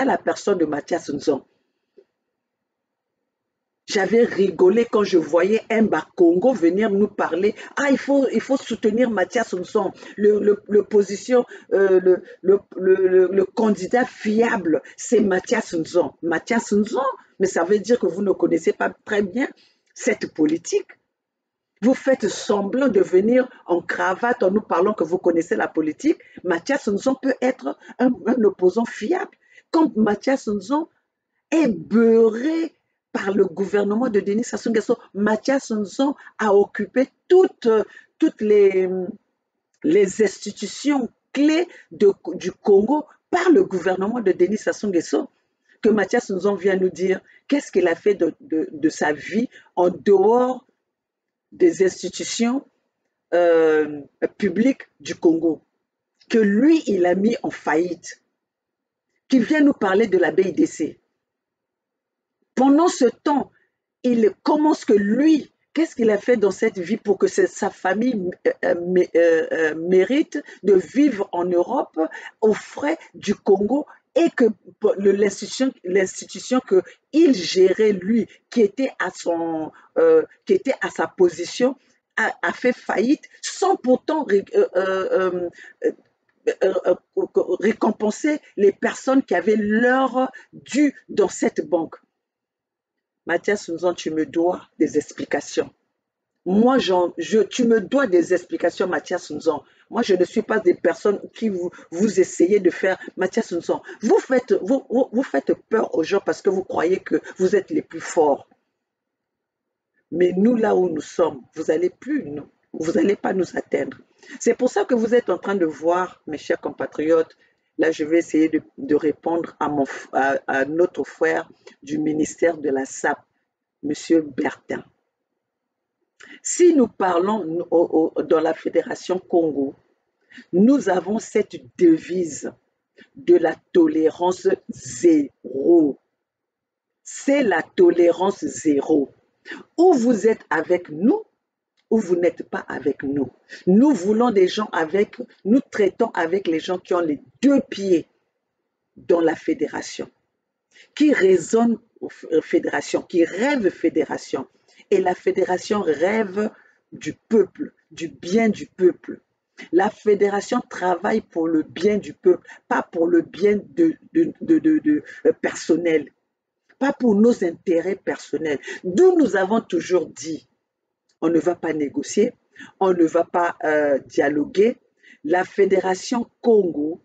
la personne de Mathias Nzon. J'avais rigolé quand je voyais Mba Congo venir nous parler. Ah, il faut soutenir Mathias Nzon, le candidat fiable, c'est Mathias Nzon. Mathias Nzon, mais ça veut dire que vous ne connaissez pas très bien cette politique. Vous faites semblant de venir en cravate en nous parlant que vous connaissez la politique. Mathias Nzon peut être un opposant fiable. Quand Mathias Nzon est beurré par le gouvernement de Denis Sassou Nguesso, Mathias Nzon a occupé toutes les institutions clés du Congo par le gouvernement de Denis Sassou Nguesso. Que Mathias Nzon vient nous dire qu'est-ce qu'il a fait de sa vie en dehors des institutions publiques du Congo, que lui, il a mis en faillite, qu'il vient nous parler de la BIDC. Pendant ce temps, il commence que lui, qu'est-ce qu'il a fait dans cette vie pour que sa famille mérite de vivre en Europe aux frais du Congo et que l'institution qu'il gérait lui, qui était à sa position, a fait faillite sans pourtant récompenser les personnes qui avaient leur dû dans cette banque. Mathias Nzon, tu me dois des explications. Moi, tu me dois des explications, Mathias Nzon. Moi, je ne suis pas des personnes qui vous essayez de faire. Mathias Nzon, vous faites peur aux gens parce que vous croyez que vous êtes les plus forts. Mais nous, là où nous sommes, vous n'allez pas nous atteindre. C'est pour ça que vous êtes en train de voir, mes chers compatriotes, là, je vais essayer de répondre à notre frère du ministère de la SAP, M. Bertin. Si nous parlons dans la Fédération Congo, nous avons cette devise de la tolérance zéro. C'est la tolérance zéro. Ou vous êtes avec nous, ou vous n'êtes pas avec nous. Nous voulons des gens nous traitons avec les gens qui ont les deux pieds dans la fédération, qui raisonnent fédération, qui rêvent fédération. Et la fédération rêve du peuple, du bien du peuple. La fédération travaille pour le bien du peuple, pas pour le bien personnel, pas pour nos intérêts personnels. D'où nous avons toujours dit, on ne va pas négocier, on ne va pas dialoguer. La Fédération Congo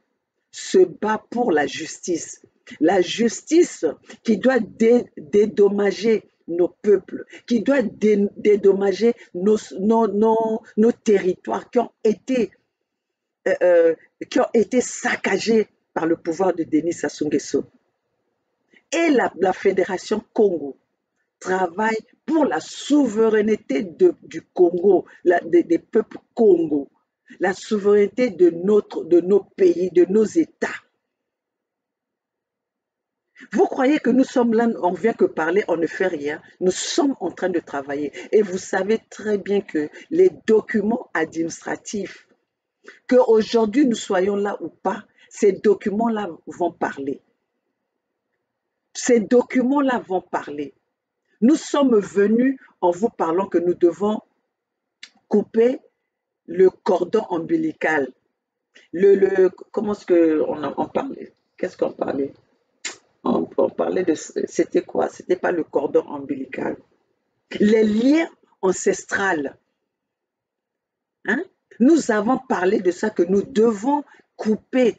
se bat pour la justice. La justice qui doit dédommager nos peuples, qui doit dédommager nos territoires qui ont été saccagés par le pouvoir de Denis Sassou Nguesso. Et la Fédération Congo travaille pour la souveraineté du Congo, des peuples Congo, la souveraineté de nos pays, de nos États. Vous croyez que nous sommes là, on vient que parler, on ne fait rien. Nous sommes en train de travailler. Et vous savez très bien que les documents administratifs, qu'aujourd'hui nous soyons là ou pas, ces documents-là vont parler. Ces documents-là vont parler. Nous sommes venus en vous parlant que nous devons couper le cordon ombilical. Comment est-ce qu'on parlait? Qu'est-ce qu'on parlait? On parlait de, c'était quoi? C'était pas le cordon ombilical. Les liens ancestrales. Hein? Nous avons parlé de ça, que nous devons couper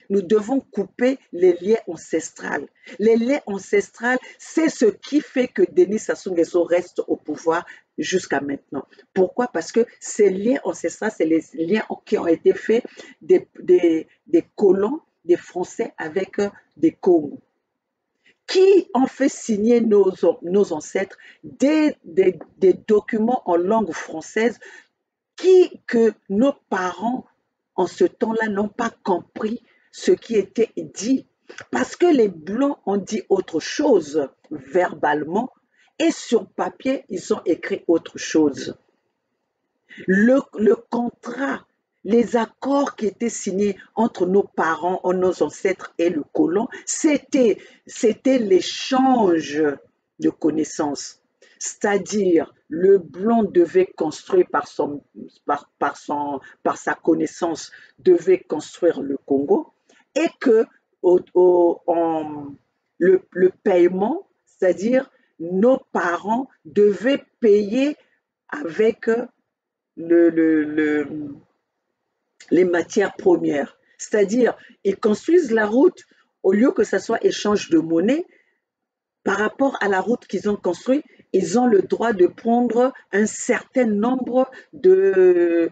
les liens ancestrales. Les liens ancestrales, c'est ce qui fait que Denis Sassou Nguesso reste au pouvoir jusqu'à maintenant. Pourquoi? Parce que ces liens ancestrales, c'est les liens qui ont été faits des colons, des Français avec des Congos, qui ont fait signer nos ancêtres des documents en langue française que nos parents, en ce temps-là, n'ont pas compris ce qui était dit. Parce que les Blancs ont dit autre chose verbalement et sur papier, ils ont écrit autre chose. Le contrat, les accords qui étaient signés entre nos parents, nos ancêtres et le colon, c'était l'échange de connaissances. C'est-à-dire, le blanc devait construire par sa connaissance, devait construire le Congo, et que le paiement, c'est-à-dire nos parents devaient payer avec le, le, le, les matières premières. C'est-à-dire, ils construisent la route, au lieu que ce soit échange de monnaie, par rapport à la route qu'ils ont construite, ils ont le droit de prendre un certain nombre de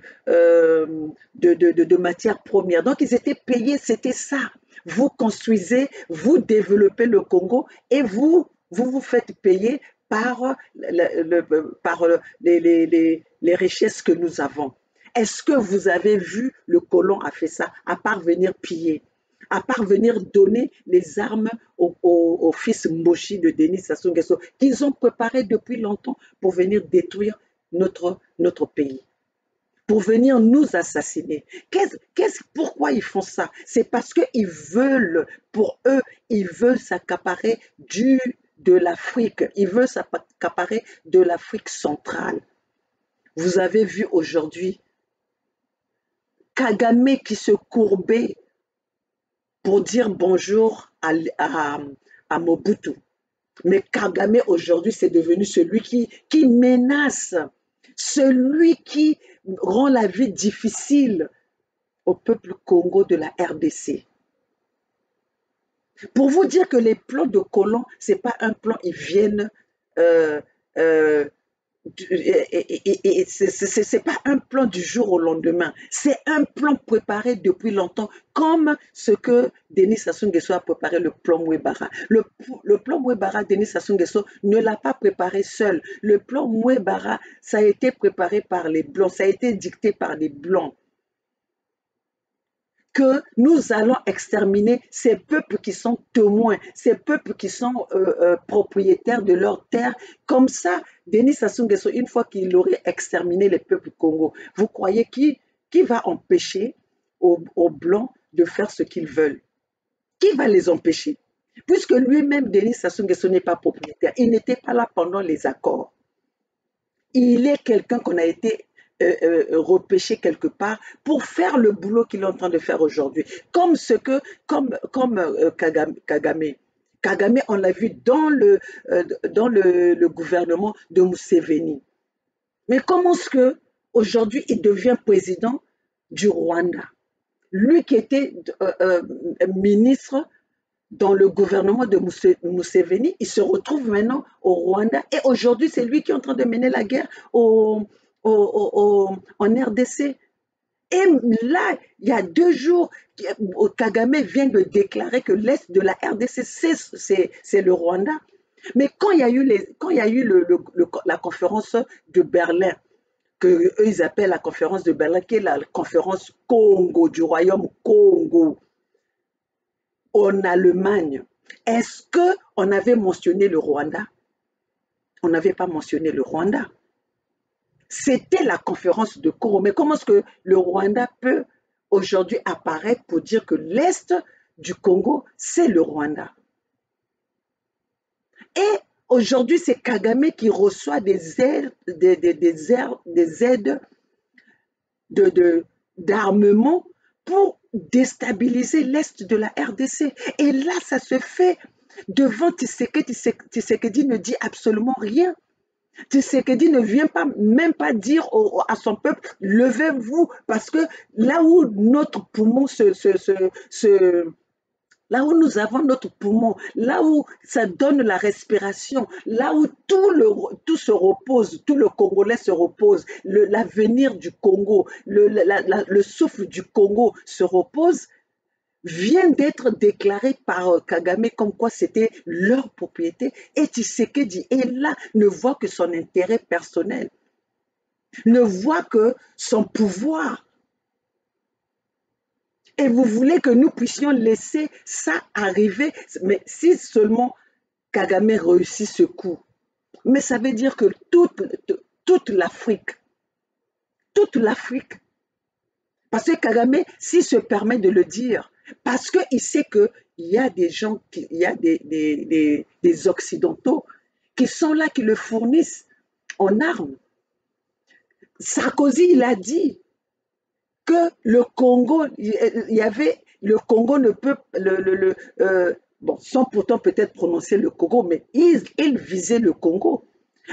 matières premières. Donc, ils étaient payés, c'était ça. Vous construisez, vous développez le Congo et vous faites payer par les richesses que nous avons. Est-ce que vous avez vu le colon a fait ça, à part venir piller, à part venir donner les armes au fils Mboshi de Denis Sassou Nguesso, qu'ils ont préparé depuis longtemps pour venir détruire notre pays, pour venir nous assassiner. Pourquoi ils font ça? C'est parce qu'ils veulent, pour eux, ils veulent s'accaparer de l'Afrique, ils veulent s'accaparer de l'Afrique centrale. Vous avez vu aujourd'hui Kagame qui se courbait pour dire bonjour à Mobutu. Mais Kagame aujourd'hui, c'est devenu celui qui menace, celui qui rend la vie difficile au peuple Congo de la RDC. Pour vous dire que les plans de colons, ce n'est pas un plan, ils viennent c'est pas un plan du jour au lendemain, c'est un plan préparé depuis longtemps, comme ce que Denis Sassou Nguesso a préparé le plan Mouebara. Le plan Mouebara, Denis Sassou Nguesso ne l'a pas préparé seul. Le plan Mouebara, ça a été préparé par les Blancs, ça a été dicté par les Blancs, que nous allons exterminer ces peuples qui sont témoins, ces peuples qui sont propriétaires de leurs terres. Comme ça, Denis Sassou Nguesso, une fois qu'il aurait exterminé les peuples Congo, vous croyez qui va empêcher aux Blancs de faire ce qu'ils veulent? Qui va les empêcher? Puisque lui-même, Denis Sassou Nguesso n'est pas propriétaire, il n'était pas là pendant les accords. Il est quelqu'un qu'on a été repêché quelque part pour faire le boulot qu'il est en train de faire aujourd'hui. Comme Kagame. Kagame, on l'a vu dans le gouvernement de Museveni. Mais comment est-ce qu'aujourd'hui, il devient président du Rwanda? Lui qui était ministre dans le gouvernement de Museveni, il se retrouve maintenant au Rwanda et aujourd'hui, c'est lui qui est en train de mener la guerre en RDC. Et là, il y a 2 jours, Kagame vient de déclarer que l'Est de la RDC, c'est le Rwanda. Mais quand il y a eu la conférence de Berlin, qu'eux ils appellent la conférence de Berlin, qui est la conférence Congo, du royaume Congo, en Allemagne, Est-ce qu'on avait mentionné le Rwanda? On n'avait pas mentionné le Rwanda. C'était la conférence de Congo. Mais comment est-ce que le Rwanda peut aujourd'hui apparaître pour dire que l'Est du Congo, c'est le Rwanda? Et aujourd'hui, c'est Kagame qui reçoit des aides, des aides d'armement pour déstabiliser l'Est de la RDC. Et là, ça se fait devant Tshisekedi. Tshisekedi ne dit absolument rien. Tshisekedi ne vient pas, même pas dire à son peuple, levez-vous, parce que là où notre poumon là où nous avons notre poumon, là où ça donne la respiration, là où tout se repose, tout le Congolais se repose, l'avenir du Congo, le souffle du Congo se repose, vient d'être déclaré par Kagame comme quoi c'était leur propriété. Et Tshisekedi est là, ne voit que son intérêt personnel, ne voit que son pouvoir. Et vous voulez que nous puissions laisser ça arriver, mais si seulement Kagame réussit ce coup, mais ça veut dire que toute l'Afrique, parce que Kagame, s'il se permet de le dire, parce qu'il sait qu'il y a des gens, il y a des Occidentaux qui sont là, qui le fournissent en armes. Sarkozy, il a dit que le Congo, le Congo ne peut, bon, sans pourtant peut-être prononcer le Congo, mais il visait le Congo.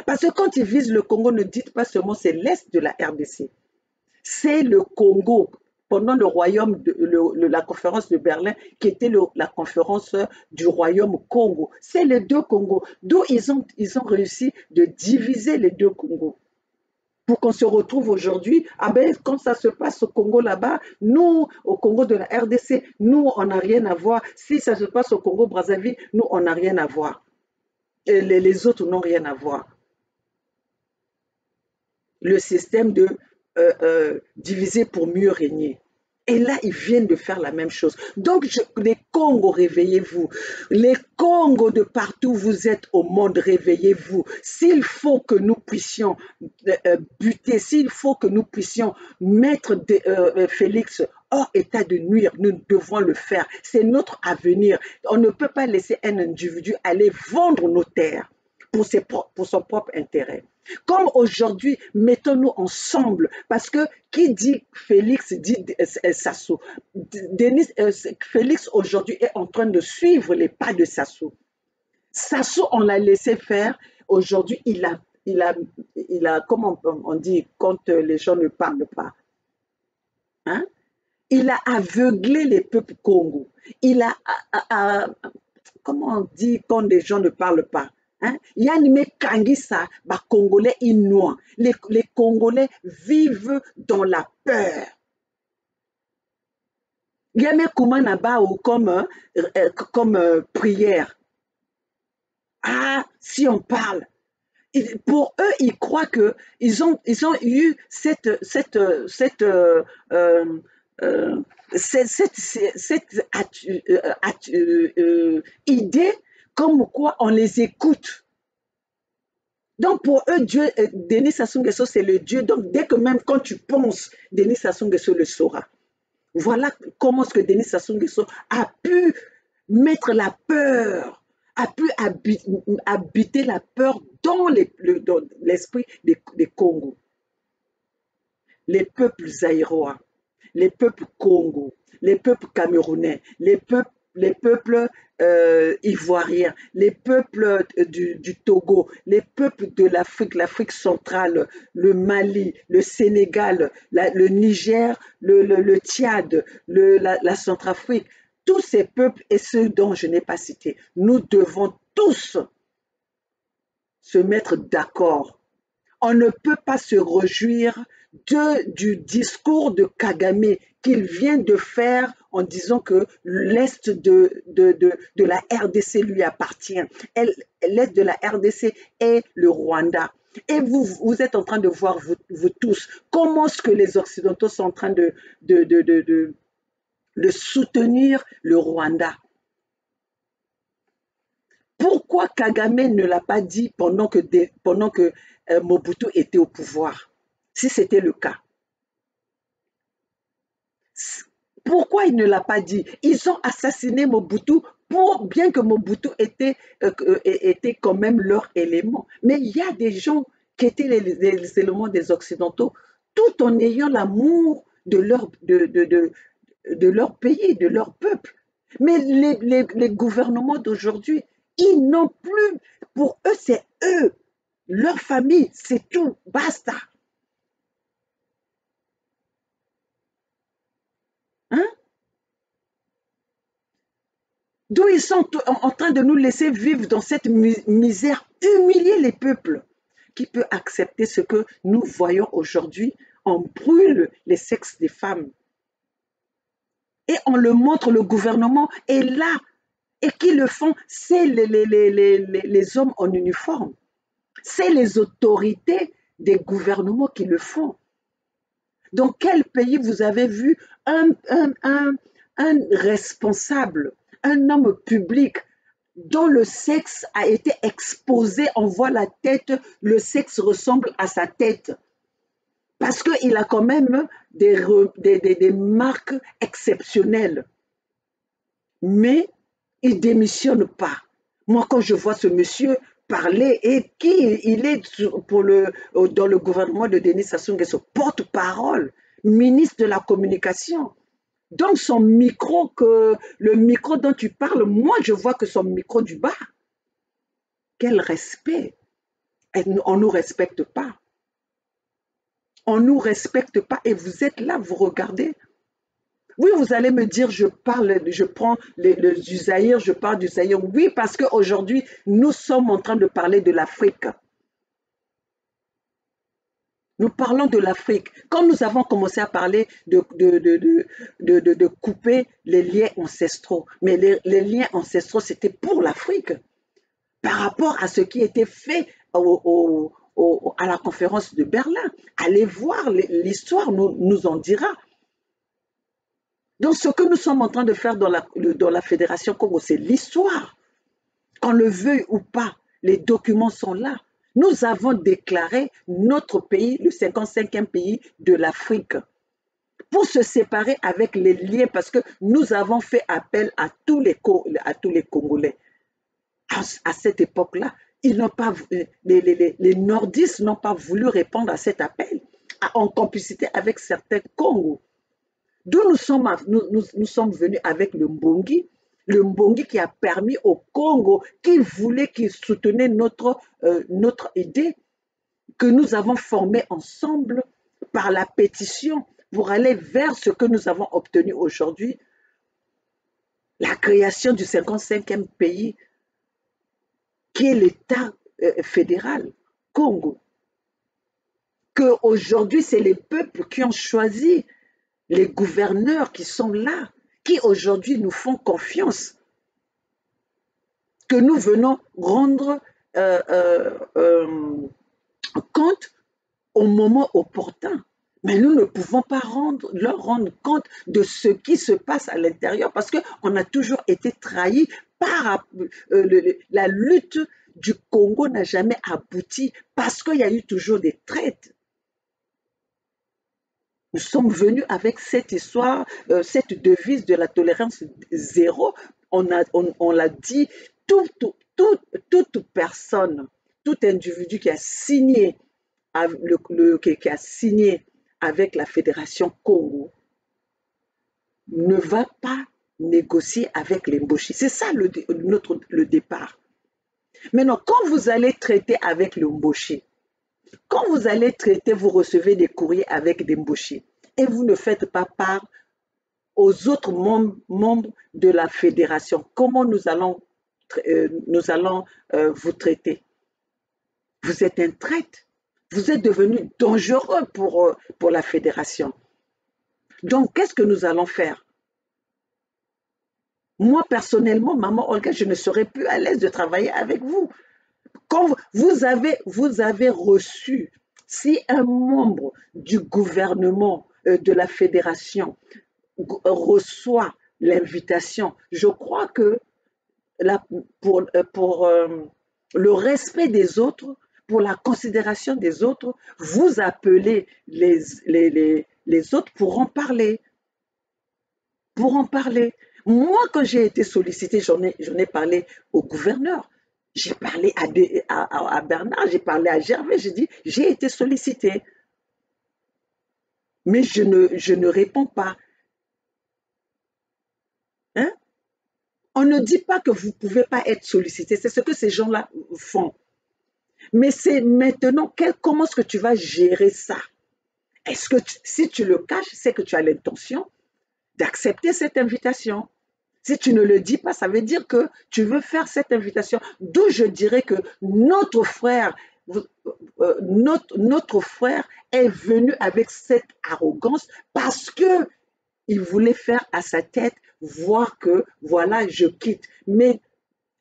Parce que quand il vise le Congo, ne dites pas seulement c'est l'Est de la RDC, c'est le Congo. Pendant le royaume, la conférence de Berlin, qui était la conférence du royaume Congo. C'est les deux Congos. D'où ils ont réussi de diviser les deux Congos. Pour qu'on se retrouve aujourd'hui, ah ben, quand ça se passe au Congo là-bas, nous, au Congo de la RDC, nous, on n'a rien à voir. Si ça se passe au Congo-Brazzaville, nous, on n'a rien à voir. Et les autres n'ont rien à voir. Le système de diviser pour mieux régner. Et là, ils viennent de faire la même chose. Donc, les Congos, réveillez-vous. Les Congos de partout, vous êtes au monde, réveillez-vous. S'il faut que nous puissions buter, s'il faut que nous puissions mettre Félix hors état de nuire, nous devons le faire. C'est notre avenir. On ne peut pas laisser un individu aller vendre nos terres pour son propre intérêt. Comme aujourd'hui, mettons-nous ensemble, parce que qui dit Félix dit Sassou. Félix aujourd'hui est en train de suivre les pas de Sassou. Sassou, on l'a laissé faire. Aujourd'hui, il a, comment on dit, quand les gens ne parlent pas, hein? Il a aveuglé les peuples Congo. Il comment on dit quand les gens ne parlent pas? Hein? Les Congolais inouïs. Les Congolais vivent dans la peur. Yame Koumanaba comme prière. Ah, si on parle. Pour eux, ils croient qu'ils ont eu cette idée comme quoi on les écoute. Donc pour eux, Dieu, Denis Sassou Nguesso, c'est le Dieu. Donc dès que même quand tu penses, Denis Sassou Nguesso le saura. Voilà comment est-ce que Denis Sassou Nguesso a pu mettre la peur, a pu habiter la peur dans l'esprit des Congos. Les peuples zaïrois, les peuples Congo, les peuples camerounais, les peuples ivoiriens, les peuples du Togo, les peuples de l'Afrique centrale, le Mali, le Sénégal, le Niger, le Tchad, la Centrafrique, tous ces peuples et ceux dont je n'ai pas cité, nous devons tous se mettre d'accord. On ne peut pas se réjouir du discours de Kagame qu'il vient de faire en disant que l'Est de la RDC lui appartient. L'Est de la RDC est le Rwanda. Et vous êtes en train de voir, vous tous, comment est-ce que les Occidentaux sont en train de soutenir le Rwanda. Pourquoi Kagame ne l'a pas dit pendant que Mobutu était au pouvoir, si c'était le cas? Pourquoi il ne l'a pas dit? Ils ont assassiné Mobutu bien que Mobutu était quand même leur élément. Mais il y a des gens qui étaient les éléments des Occidentaux, tout en ayant l'amour de leur pays, de leur peuple. Mais les gouvernements d'aujourd'hui, ils n'ont plus, pour eux, c'est eux, leur famille, c'est tout, basta. Hein? D'où ils sont en train de nous laisser vivre dans cette misère, humilier les peuples. Qui peut accepter ce que nous voyons aujourd'hui? On brûle les sexes des femmes. Et on le montre, le gouvernement est là. Et qui le font? C'est les hommes en uniforme. C'est les autorités des gouvernements qui le font. Dans quel pays vous avez vu un responsable, un homme public dont le sexe a été exposé, on voit la tête, le sexe ressemble à sa tête. Parce qu'il a quand même des marques exceptionnelles. Mais il ne démissionne pas. Moi, quand je vois ce monsieur parler, et qui il est dans le gouvernement de Denis Sassou Nguesso, porte-parole, ministre de la communication. Donc son micro, le micro dont tu parles, moi je vois que son micro du bas. Quel respect! On ne nous respecte pas. On ne nous respecte pas et vous êtes là, vous regardez. Oui, vous allez me dire, je prends du Zaïre, je parle du Zaïre. Oui, parce qu'aujourd'hui, nous sommes en train de parler de l'Afrique. Nous parlons de l'Afrique. Quand nous avons commencé à parler de couper les liens ancestraux, mais les liens ancestraux, c'était pour l'Afrique, par rapport à ce qui était fait à la conférence de Berlin. Allez voir, l'histoire nous en dira. Donc, ce que nous sommes en train de faire dans la Fédération Congo, c'est l'histoire. Qu'on le veuille ou pas, les documents sont là. Nous avons déclaré notre pays, le 55e pays de l'Afrique, pour se séparer avec les liens, parce que nous avons fait appel à tous les Congolais. À cette époque-là, les nordistes n'ont pas voulu répondre à cet appel, en complicité avec certains Congos. D'où nous sommes venus avec le Mbongi qui a permis au Congo, qui soutenait notre idée, que nous avons formée ensemble par la pétition pour aller vers ce que nous avons obtenu aujourd'hui, la création du 55e pays, qui est l'État fédéral, Congo. Qu'aujourd'hui, c'est les peuples qui ont choisi les gouverneurs qui sont là, qui aujourd'hui nous font confiance, que nous venons rendre compte au moment opportun. Mais nous ne pouvons pas leur rendre compte de ce qui se passe à l'intérieur parce qu'on a toujours été trahis par la lutte du Congo n'a jamais abouti parce qu'il y a eu toujours des traites. Nous sommes venus avec cette histoire, cette devise de la tolérance zéro. On l'a dit, toute personne, tout individu qui a signé, qui a signé avec la Fédération Congo ne va pas négocier avec les Mboshi. C'est ça le départ. Maintenant, quand vous allez traiter avec le Mboshi, quand vous allez traiter, vous recevez des courriers avec des Mboshi et vous ne faites pas part aux autres membres de la fédération. Comment nous allons vous traiter? Vous êtes un traître. Vous êtes devenu dangereux pour la fédération. Donc, qu'est-ce que nous allons faire? Moi, personnellement, Maman Olga, je ne serais plus à l'aise de travailler avec vous. Quand vous avez reçu, si un membre du gouvernement de la fédération reçoit l'invitation, je crois que la- pour le respect des autres, pour la considération des autres, vous appelez les autres pour en parler. Pour en parler. Moi, quand j'ai été sollicitée, j'en ai parlé au gouverneur. J'ai parlé à Bernard, j'ai parlé à Gervais, j'ai dit, j'ai été sollicitée, mais je ne réponds pas. Hein? On ne dit pas que vous ne pouvez pas être sollicité, c'est ce que ces gens-là font. Mais c'est maintenant, comment est-ce que tu vas gérer ça? Est-ce que si tu le caches, c'est que tu as l'intention d'accepter cette invitation. Si tu ne le dis pas, ça veut dire que tu veux faire cette invitation. D'où je dirais que notre frère, notre frère est venu avec cette arrogance parce que il voulait faire à sa tête voir que voilà, je quitte. Mais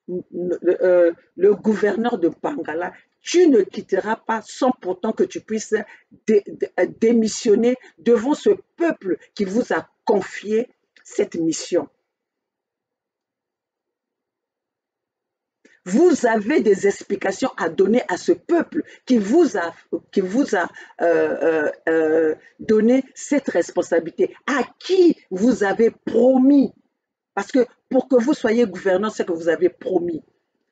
le gouverneur de Bangala, tu ne quitteras pas sans pourtant que tu puisses démissionner devant ce peuple qui vous a confié cette mission. Vous avez des explications à donner à ce peuple qui vous a donné cette responsabilité, à qui vous avez promis. Parce que pour que vous soyez gouverneur, c'est que vous avez promis.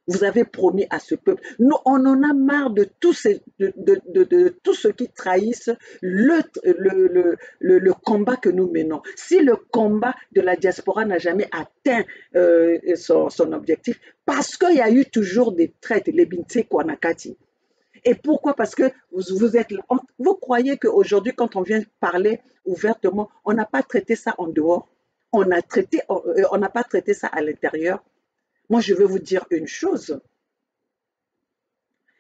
Vous avez promis à ce peuple. Nous, on en a marre de tous ceux qui trahissent le combat que nous menons. Si le combat de la diaspora n'a jamais atteint son objectif, parce qu'il y a eu toujours des traites, les Binte Kwanakati. Et pourquoi? Parce que vous croyez qu'aujourd'hui, quand on vient parler ouvertement, on n'a pas traité ça en dehors. On n'a pas traité ça à l'intérieur. Moi, je vais vous dire une chose.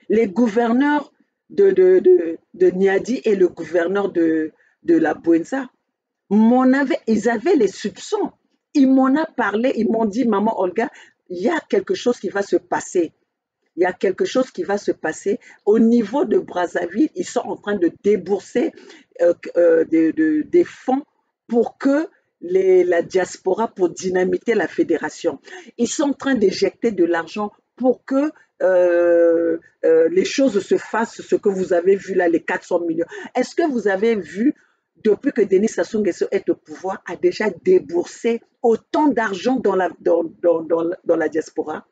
Les gouverneurs de Niadi et le gouverneur de la Buenza, ils avaient les soupçons. Ils m'en ont parlé, ils m'ont dit, maman Olga, il y a quelque chose qui va se passer. Il y a quelque chose qui va se passer. Au niveau de Brazzaville, ils sont en train de débourser des fonds pour que la diaspora, pour dynamiter la fédération. Ils sont en train d'éjecter de l'argent pour que les choses se fassent, ce que vous avez vu là, les 400 millions. Est-ce que vous avez vu, depuis que Denis Sassou Nguesso est au pouvoir, a déjà déboursé autant d'argent dans la diaspora?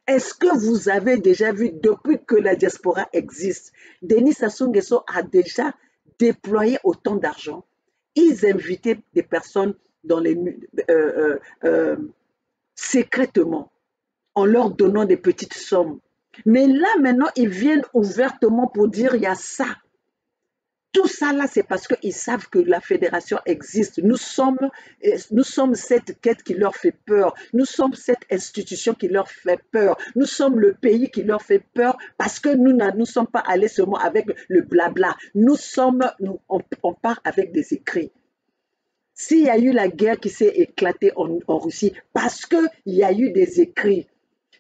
Est-ce que vous avez déjà vu, depuis que la diaspora existe, Denis Sassou Nguesso a déjà déployé autant d'argent? Ils invitaient des personnes dans secrètement, en leur donnant des petites sommes. Mais là, maintenant, ils viennent ouvertement pour dire il y a ça. Tout ça là, c'est parce qu'ils savent que la fédération existe. Nous sommes cette quête qui leur fait peur. Nous sommes cette institution qui leur fait peur. Nous sommes le pays qui leur fait peur parce que nous ne sommes pas allés seulement avec le blabla. On part avec des écrits. S'il y a eu la guerre qui s'est éclatée en Russie, parce qu'il y a eu des écrits,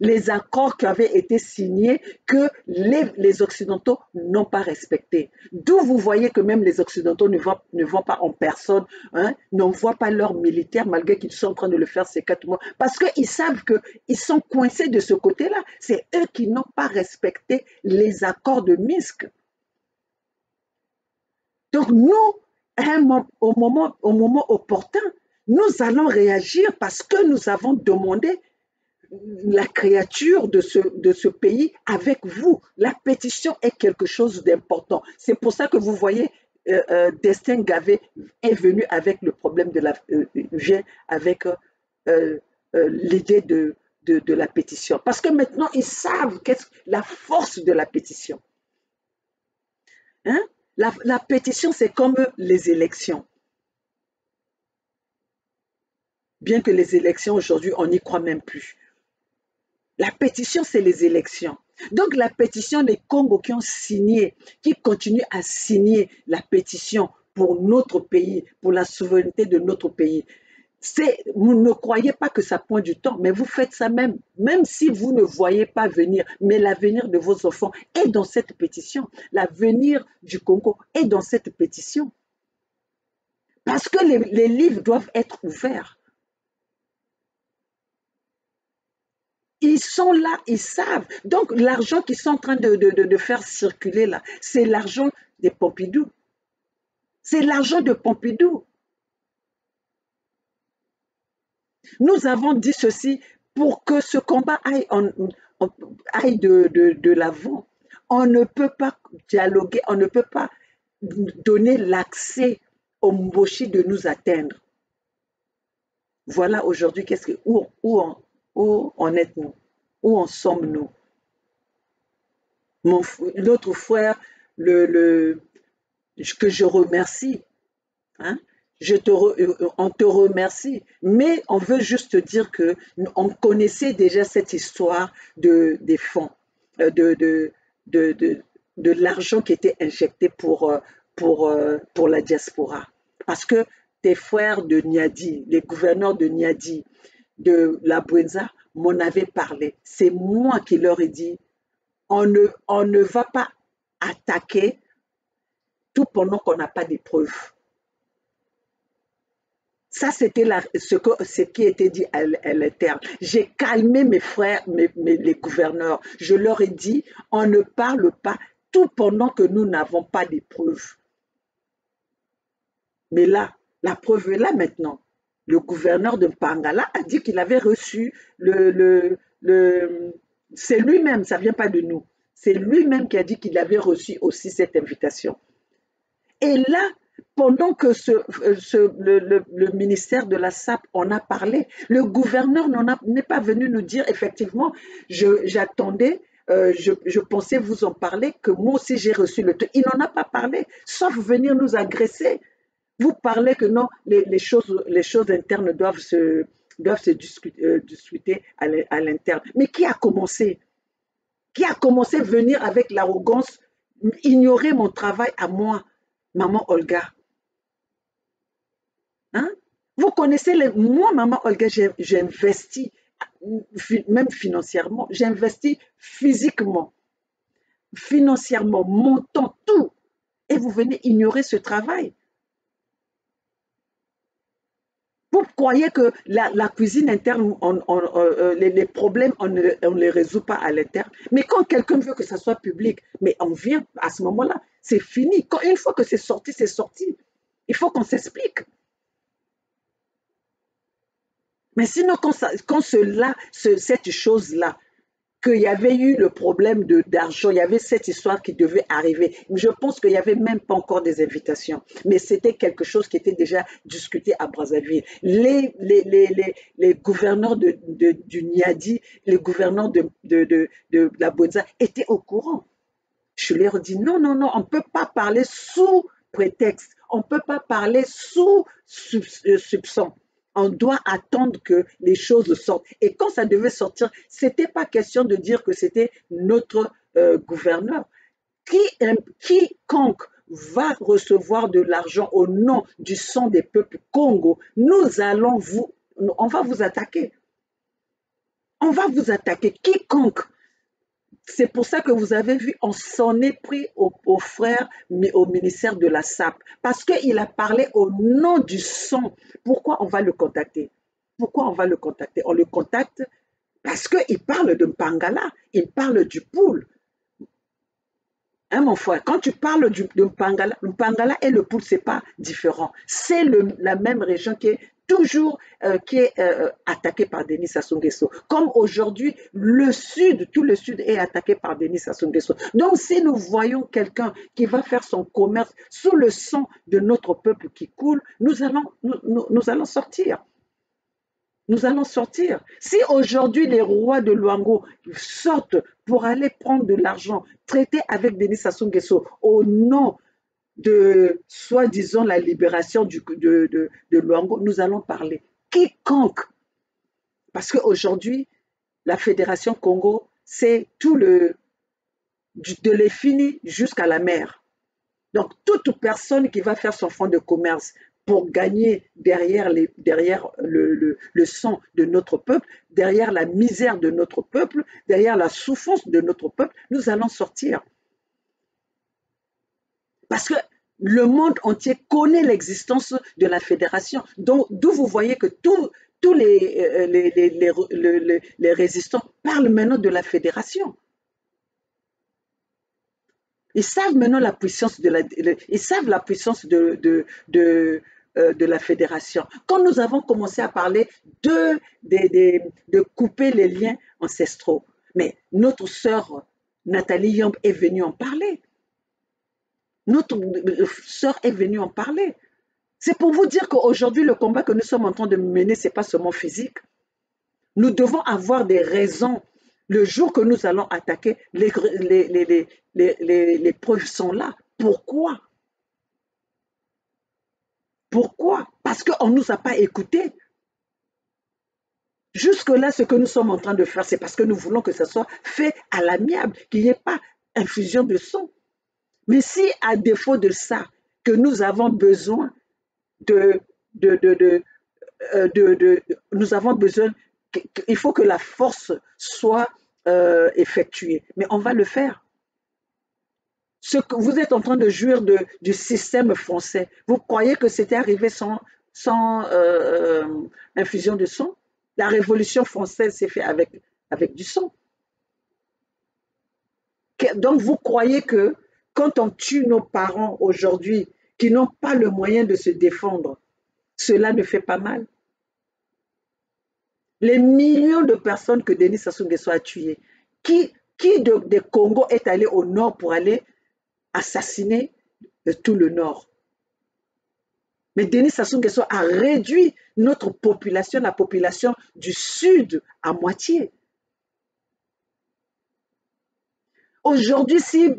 les accords qui avaient été signés que les Occidentaux n'ont pas respectés. D'où vous voyez que même les Occidentaux ne vont pas en personne, hein, n'envoient pas leurs militaires malgré qu'ils sont en train de le faire ces 4 mois. Parce qu'ils savent qu'ils sont coincés de ce côté-là. C'est eux qui n'ont pas respecté les accords de Minsk. Donc nous, au moment opportun, nous allons réagir parce que nous avons demandé la créature de ce pays avec vous. La pétition est quelque chose d'important. C'est pour ça que vous voyez, Destin Gavé est venu avec le problème vient avec l'idée de la pétition. Parce que maintenant, ils savent la force de la pétition. Hein? La pétition, c'est comme les élections. Bien que les élections aujourd'hui, on n'y croit même plus. La pétition, c'est les élections. Donc, la pétition, les Congos qui ont signé, qui continuent à signer la pétition pour notre pays, pour la souveraineté de notre pays, vous ne croyez pas que ça prend du temps, mais vous faites ça même si vous ne voyez pas venir, mais l'avenir de vos enfants est dans cette pétition. L'avenir du Congo est dans cette pétition. Parce que les livres doivent être ouverts. Ils sont là, ils savent. Donc, l'argent qu'ils sont en train de faire circuler là, c'est l'argent des Pompidou. C'est l'argent de Pompidou. Nous avons dit ceci pour que ce combat aille de l'avant. On ne peut pas dialoguer, on ne peut pas donner l'accès aux Mboshi de nous atteindre. Voilà aujourd'hui où en êtes-nous, où en sommes-nous. Notre frère, que je remercie, hein, on te remercie, mais on veut juste dire que on connaissait déjà cette histoire des fonds, de, de, de l'argent qui était injecté pour la diaspora. Parce que tes frères de Niadi, les gouverneurs de Niadi, de la Buenza, m'en avaient parlé. C'est moi qui leur ai dit, on ne va pas attaquer tout pendant qu'on n'a pas de preuves. Ça, c'était ce qui était dit à l'interne. J'ai calmé mes frères, les gouverneurs. Je leur ai dit, on ne parle pas tout pendant que nous n'avons pas de preuves. Mais là, la preuve est là maintenant. Le gouverneur de Mpangala a dit qu'il avait reçu c'est lui-même, ça ne vient pas de nous. C'est lui-même qui a dit qu'il avait reçu aussi cette invitation. Et là, pendant que le ministère de la SAP en a parlé, le gouverneur n'est pas venu nous dire effectivement, j'attendais, je pensais vous en parler, que moi aussi j'ai reçu le truc. Il n'en a pas parlé, sauf venir nous agresser. Vous parlez que non, les choses internes doivent se discuter à l'interne. Mais qui a commencé? Qui a commencé à venir avec l'arrogance, ignorer mon travail à moi, maman Olga? Hein? Vous connaissez, moi, maman Olga, j'ai investi, même financièrement, j'ai investi physiquement, financièrement, mon temps, tout. Et vous venez ignorer ce travail. Vous croyez que la cuisine interne, les problèmes, on ne les résout pas à l'interne. Mais quand quelqu'un veut que ça soit public, mais on vient à ce moment-là, c'est fini. Une fois que c'est sorti, c'est sorti. Il faut qu'on s'explique. Mais sinon, quand cette chose-là, qu'il y avait eu le problème d'argent, il y avait cette histoire qui devait arriver. Je pense qu'il n'y avait même pas encore des invitations, mais c'était quelque chose qui était déjà discuté à Brazzaville. Les gouverneurs du Niadi, les gouverneurs de la Buenza étaient au courant. Je leur ai dit non, non, non, on ne peut pas parler sous prétexte, on ne peut pas parler sous soupçon. On doit attendre que les choses sortent. Et quand ça devait sortir, ce n'était pas question de dire que c'était notre gouverneur. Quiconque va recevoir de l'argent au nom du sang des peuples Congo, on va vous attaquer. On va vous attaquer. Quiconque. C'est pour ça que vous avez vu, on s'en est pris aux frères, mais au ministère de la SAP. Parce qu'il a parlé au nom du sang. Pourquoi on va le contacter? Pourquoi on va le contacter? On le contacte parce qu'il parle de Mpangala, il parle du poule. Hein, mon frère, quand tu parles de Mpangala et le poule, ce n'est pas différent. C'est la même région qui est toujours attaquée par Denis Sassou Nguesso. Comme aujourd'hui, tout le sud est attaqué par Denis Sassou Nguesso. Donc, si nous voyons quelqu'un qui va faire son commerce sous le sang de notre peuple qui coule, nous allons sortir. Nous allons sortir. Si aujourd'hui les rois de Luango sortent pour aller prendre de l'argent, traiter avec Denis Sassou Nguesso au nom de, soi-disant, la libération de Luango, nous allons parler. Quiconque. Parce qu'aujourd'hui, la Fédération Congo, c'est de l'Efini jusqu'à la mer. Donc, toute personne qui va faire son fonds de commerce pour gagner derrière le sang de notre peuple, derrière la misère de notre peuple, derrière la souffrance de notre peuple, nous allons sortir. Parce que le monde entier connaît l'existence de la fédération, d'où vous voyez que tous les résistants parlent maintenant de la fédération. Ils savent maintenant la puissance ils savent la puissance de la fédération. Quand nous avons commencé à parler de couper les liens ancestraux, mais notre sœur Nathalie Yamb est venue en parler. Notre sœur est venue en parler. C'est pour vous dire qu'aujourd'hui, le combat que nous sommes en train de mener, ce n'est pas seulement physique. Nous devons avoir des raisons. Le jour que nous allons attaquer, les preuves sont là. Pourquoi? Pourquoi? Parce qu'on ne nous a pas écoutés. Jusque-là, ce que nous sommes en train de faire, c'est parce que nous voulons que ça soit fait à l'amiable, qu'il n'y ait pas infusion de sang. Mais si, à défaut de ça, que nous avons besoin nous avons besoin, il faut que la force soit effectuée. Mais on va le faire. Ce que vous êtes en train de jouir du système français, vous croyez que c'était arrivé sans infusion de sang? La Révolution française s'est faite avec du sang. Donc vous croyez que quand on tue nos parents aujourd'hui, qui n'ont pas le moyen de se défendre, cela ne fait pas mal? Les millions de personnes que Denis Sassou Nguesso a tuées, qui de Congo est allé au nord pour aller assassiner tout le nord? Mais Denis Sassou Nguesso a réduit notre population, la population du sud, à moitié. Aujourd'hui, si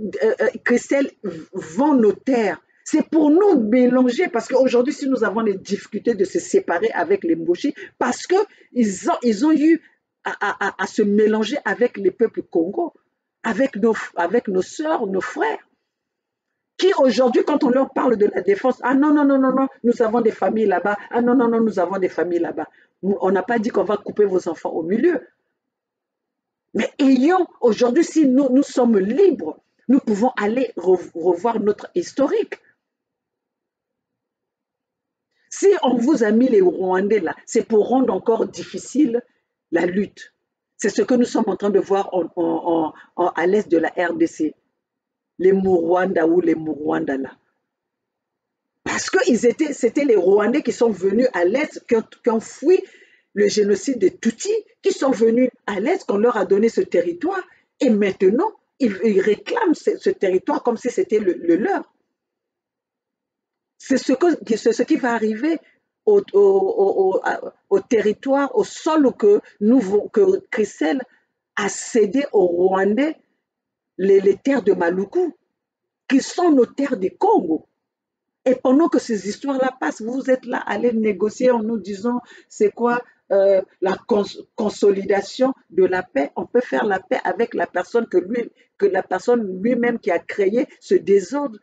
Christelle vend nos terres, c'est pour nous mélanger, parce qu'aujourd'hui, si nous avons des difficultés de se séparer avec les Mboshi, parce qu'ils ont eu à se mélanger avec les peuples Congo, avec nos sœurs, nos frères, qui aujourd'hui, quand on leur parle de la défense, ah non, non, non, non, non, nous avons des familles là-bas, ah non, non, non, nous avons des familles là-bas. On n'a pas dit qu'on va couper vos enfants au milieu. Mais ayons, aujourd'hui, si nous sommes libres, nous pouvons aller revoir notre historique. Si on vous a mis les Rwandais là, c'est pour rendre encore difficile la lutte. C'est ce que nous sommes en train de voir à l'est de la RDC. Les Mourwanda ou les Mourwanda là. Parce que c'était les Rwandais qui sont venus à l'est, qui ont fui le génocide des Tutsis, qui sont venus à l'est, qu'on leur a donné ce territoire. Et maintenant, ils réclament ce territoire comme si c'était le leur. C'est ce qui va arriver au territoire, au sol que Christelle a cédé aux Rwandais les terres de Maluku, qui sont nos terres du Congo. Et pendant que ces histoires-là passent, vous êtes là à aller négocier en nous disant c'est quoi la consolidation de la paix. On peut faire la paix avec la personne que la personne lui-même qui a créé ce désordre,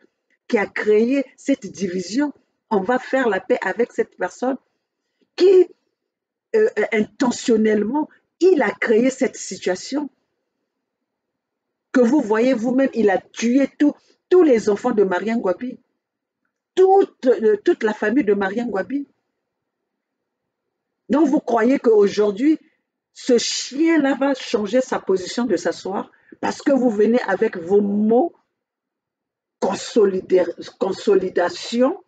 qui a créé cette division. On va faire la paix avec cette personne qui, intentionnellement, il a créé cette situation. Que vous voyez vous-même, il a tué tous les enfants de Marien Ngouabi. Toute la famille de Marien Ngouabi. Donc vous croyez qu'aujourd'hui, ce chien-là va changer sa position de s'asseoir parce que vous venez avec vos mots consolidation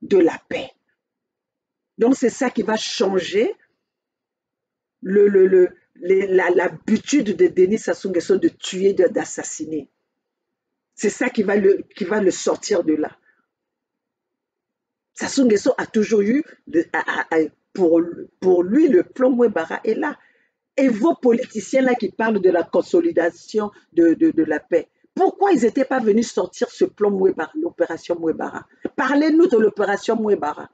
de la paix. Donc c'est ça qui va changer l'habitude de Denis Sassou Nguesso de tuer, d'assassiner. C'est ça qui va le sortir de là. Sassou Nguesso a toujours eu, pour lui, le plan Mouebara est là. Et vos politiciens là qui parlent de la consolidation de la paix, pourquoi ils n'étaient pas venus sortir ce plan Mouebara, l'opération Mouebara? Parlez-nous de l'opération Mouebara.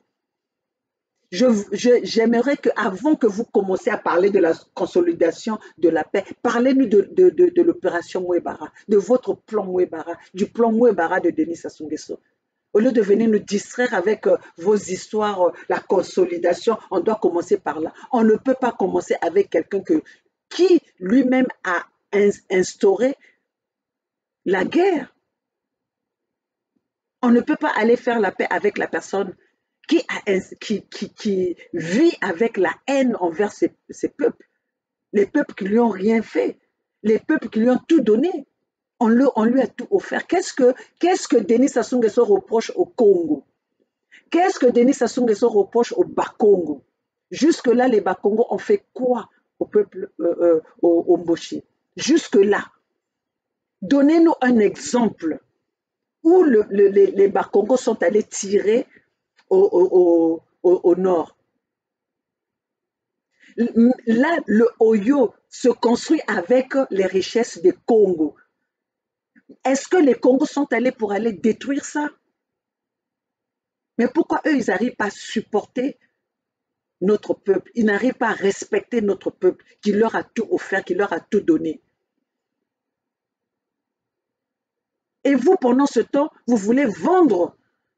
J'aimerais qu'avant que vous commenciez à parler de la consolidation de la paix, parlez-nous de l'opération Mouebara, de votre plan Mouebara, du plan Mouebara de Denis Sassou Nguesso. Au lieu de venir nous distraire avec vos histoires, la consolidation, on doit commencer par là. On ne peut pas commencer avec quelqu'un qui lui-même a instauré la guerre. On ne peut pas aller faire la paix avec la personne qui vit avec la haine envers ces peuples, les peuples qui lui ont rien fait, les peuples qui lui ont tout donné. On lui a tout offert. Qu'est-ce que Denis Sassou Nguesso reproche au Congo? Qu'est-ce que Denis Sassou Nguesso reproche au Bakongo? Jusque-là, les Bakongo ont fait quoi au peuple, au Mboshi? Jusque-là. Donnez-nous un exemple où les Bakongo sont allés tirer au nord. Là, le Oyo se construit avec les richesses des Congo. Est-ce que les Congos sont allés pour aller détruire ça? Mais pourquoi eux, ils n'arrivent pas à supporter notre peuple? Ils n'arrivent pas à respecter notre peuple qui leur a tout offert, qui leur a tout donné. Et vous, pendant ce temps, vous voulez vendre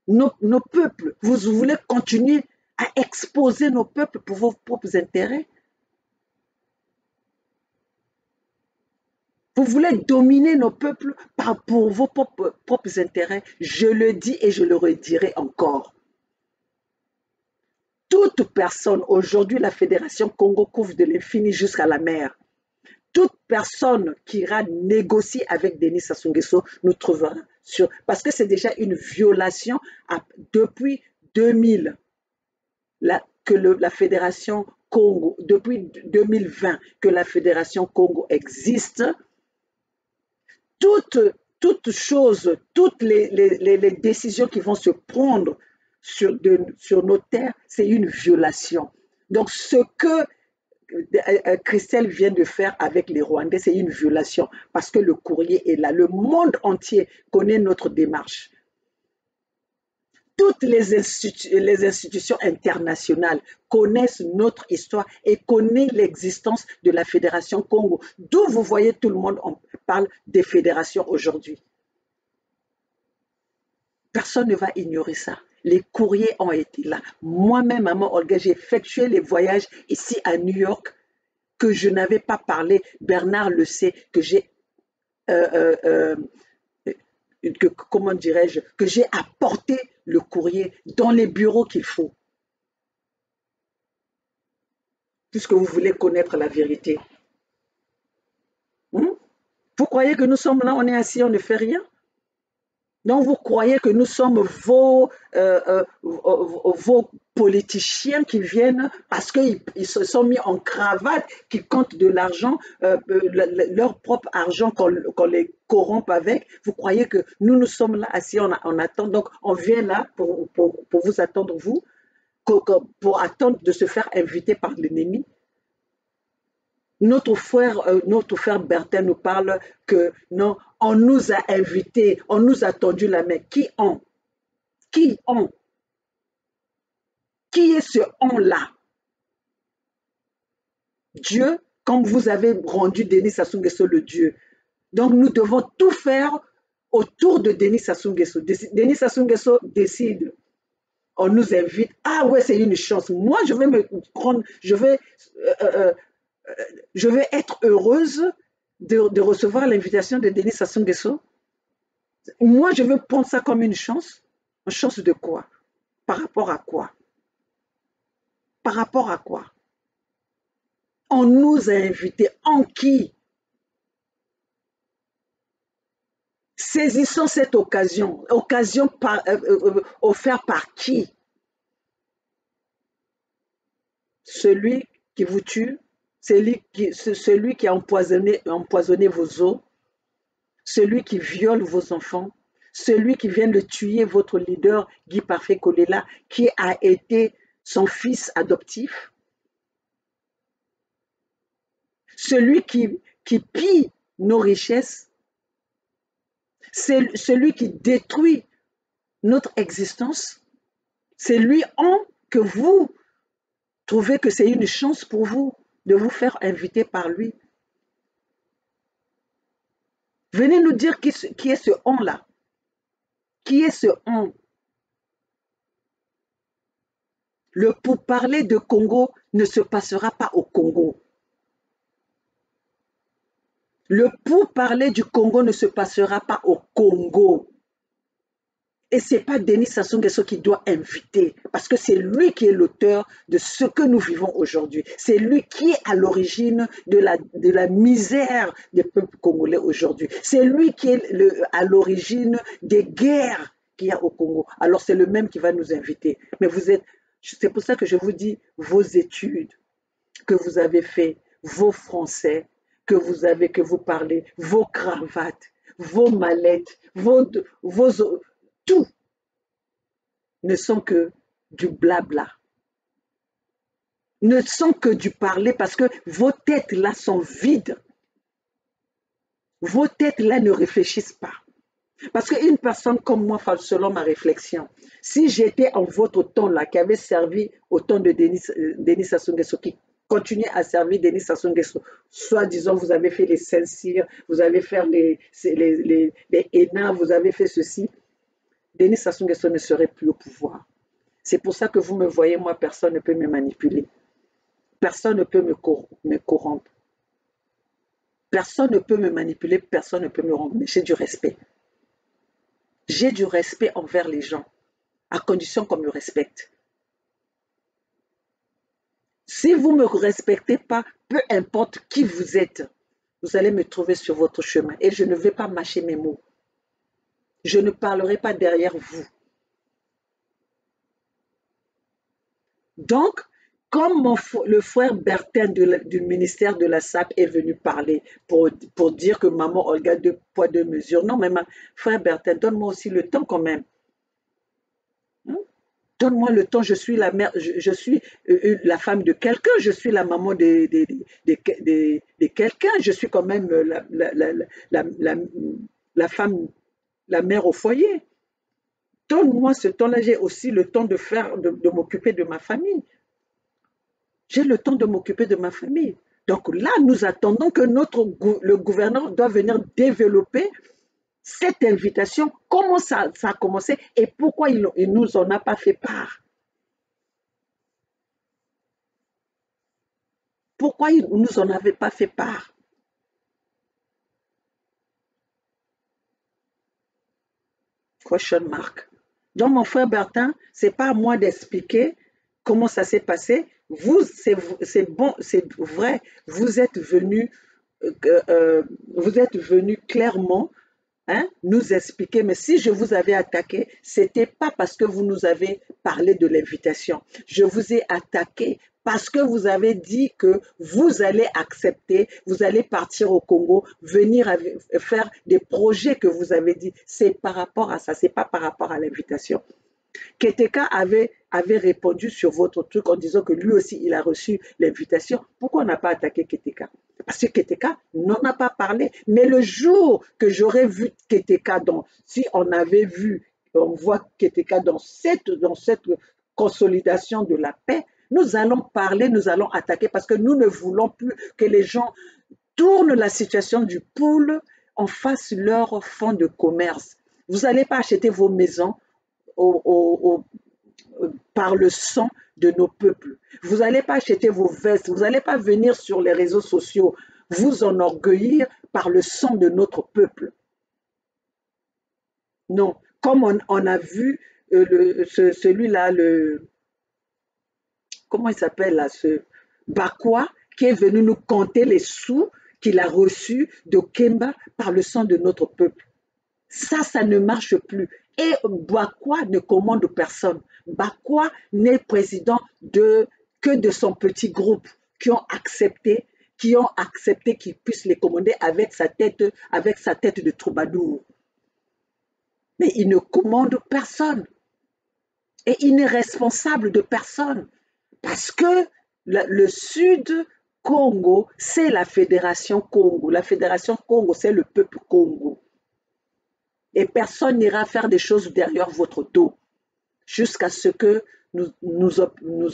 nos peuples. Vous voulez continuer à exposer nos peuples pour vos propres intérêts. Vous voulez dominer nos peuples pour vos propres intérêts. Je le dis et je le redirai encore. Toute personne, aujourd'hui la Fédération Congo couvre de l'infini jusqu'à la mer. Toute personne qui ira négocier avec Denis Sassou Nguesso nous trouvera sur... Parce que c'est déjà une violation depuis 2000 que la Fédération Congo, depuis 2020 que la Fédération Congo existe. Toutes choses, toutes les décisions qui vont se prendre sur nos terres, c'est une violation. Donc, ce que Christelle vient de faire avec les Rwandais, c'est une violation parce que le courrier est là. Le monde entier connaît notre démarche. Toutes les institutions internationales connaissent notre histoire et connaissent l'existence de la Fédération Congo. D'où vous voyez tout le monde parle des fédérations aujourd'hui. Personne ne va ignorer ça. Les courriers ont été là. Moi-même, maman Olga, j'ai effectué les voyages ici à New York que je n'avais pas parlé. Bernard le sait, que j'ai... comment dirais-je, que j'ai apporté le courrier dans les bureaux qu'il faut. Puisque vous voulez connaître la vérité. Vous croyez que nous sommes là, on est assis, on ne fait rien? Donc vous croyez que nous sommes vos politiciens qui viennent parce qu'ils se sont mis en cravate, qui comptent de l'argent, leur propre argent qu'on les corrompt avec. Vous croyez que nous sommes là assis, on attend, donc on vient là pour vous attendre, vous, pour attendre de se faire inviter par l'ennemi. Notre frère Bertin nous parle que non, on nous a invités, on nous a tendu la main. Qui ont? Qui ont? Qui est ce on-là? Dieu, comme vous avez rendu Denis Sassou Nguesso le Dieu. Donc nous devons tout faire autour de Denis Sassou Nguesso. Denis Sassou Nguesso décide. On nous invite. Ah ouais, c'est une chance. Moi, je vais me prendre, je vais être heureuse de recevoir l'invitation de Denis Sassou Nguesso. Moi, je veux prendre ça comme une chance. Une chance de quoi? Par rapport à quoi? Par rapport à quoi? On nous a invités. En qui? Saisissons cette occasion. Occasion offerte par qui? Celui qui vous tue, celui qui a empoisonné vos os, celui qui viole vos enfants, celui qui vient de tuer votre leader Guy Parfait Kolela, qui a été son fils adoptif, celui qui pille nos richesses, c'est celui qui détruit notre existence, c'est lui que vous trouvez que c'est une chance pour vous de vous faire inviter par lui. Venez nous dire qui est ce on-là. Qui est ce on? Le pourparler de Congo ne se passera pas au Congo. Le pourparler du Congo ne se passera pas au Congo. Et ce n'est pas Denis Sassou Nguesso qui doit inviter, parce que c'est lui qui est l'auteur de ce que nous vivons aujourd'hui. C'est lui qui est à l'origine de la misère des peuples congolais aujourd'hui. C'est lui qui est à l'origine des guerres qu'il y a au Congo. Alors c'est le même qui va nous inviter. Mais c'est pour ça que je vous dis, vos études que vous avez fait, vos français que vous parlez, vos cravates, vos mallettes, tout ne sont que du blabla, ne sont que du parler parce que vos têtes là sont vides. Vos têtes là ne réfléchissent pas. Parce qu'une personne comme moi, selon ma réflexion, si j'étais en votre temps là, qui avait servi au temps de Denis Sassou Nguesso, qui continuait à servir Denis Sassou Nguesso, soit disons vous avez fait les Saint-Cyr, vous avez fait les ENA, vous avez fait ceci, Denis Sassou Nguesso ne serait plus au pouvoir. C'est pour ça que vous me voyez, moi, personne ne peut me manipuler. Personne ne peut me corrompre. Personne ne peut me manipuler, personne ne peut me rendre. Mais j'ai du respect. J'ai du respect envers les gens, à condition qu'on me respecte. Si vous ne me respectez pas, peu importe qui vous êtes, vous allez me trouver sur votre chemin. Et je ne vais pas mâcher mes mots. Je ne parlerai pas derrière vous. Donc, comme le frère Bertin du ministère de la SAP est venu parler pour dire que maman Olga, 2 poids 2 mesures. Non, mais frère Bertin, donne-moi aussi le temps quand même. Hein? Donne-moi le temps, je suis la mère, je suis la femme de quelqu'un, je suis la maman de quelqu'un, je suis quand même la femme, la mère au foyer. Donne-moi ce temps-là, j'ai aussi le temps de m'occuper de ma famille. J'ai le temps de m'occuper de ma famille. Donc là, nous attendons que le gouverneur doit venir développer cette invitation, comment ça a commencé et pourquoi il ne nous en a pas fait part. Pourquoi il ne nous en avait pas fait part? Question mark. Donc, mon frère Bertin, ce n'est pas à moi d'expliquer comment ça s'est passé. Vous, c'est bon, c'est vrai, vous êtes venu clairement nous expliquer, mais si je vous avais attaqué, ce n'était pas parce que vous nous avez parlé de l'invitation. Je vous ai attaqué parce que vous avez dit que vous allez accepter, vous allez partir au Congo, venir faire des projets que vous avez dit. C'est par rapport à ça, ce n'est pas par rapport à l'invitation. Keteka avait répondu sur votre truc en disant que lui aussi, il a reçu l'invitation. Pourquoi on n'a pas attaqué Keteka? Parce que Keteka n'en a pas parlé. Mais le jour que j'aurais vu Keteka, si on avait vu, on voit Keteka dans cette consolidation de la paix, nous allons parler, nous allons attaquer parce que nous ne voulons plus que les gens tournent la situation du pool en fasse leur fonds de commerce. Vous n'allez pas acheter vos maisons par le sang de nos peuples. Vous n'allez pas acheter vos vestes, vous n'allez pas venir sur les réseaux sociaux vous enorgueillir par le sang de notre peuple. Non, comme on a vu celui-là, comment il s'appelle là, ce Bakwa, qui est venu nous compter les sous qu'il a reçus de Kemba par le sang de notre peuple. Ça ne marche plus. Et Bakwa ne commande personne. Bakwa n'est président que de son petit groupe qui ont accepté qu'il puisse les commander avec sa tête de troubadour. Mais il ne commande personne. Et il n'est responsable de personne. Parce que le Sud Congo, c'est la Fédération Congo. La Fédération Congo, c'est le peuple Congo. Et personne n'ira faire des choses derrière votre dos jusqu'à ce que nous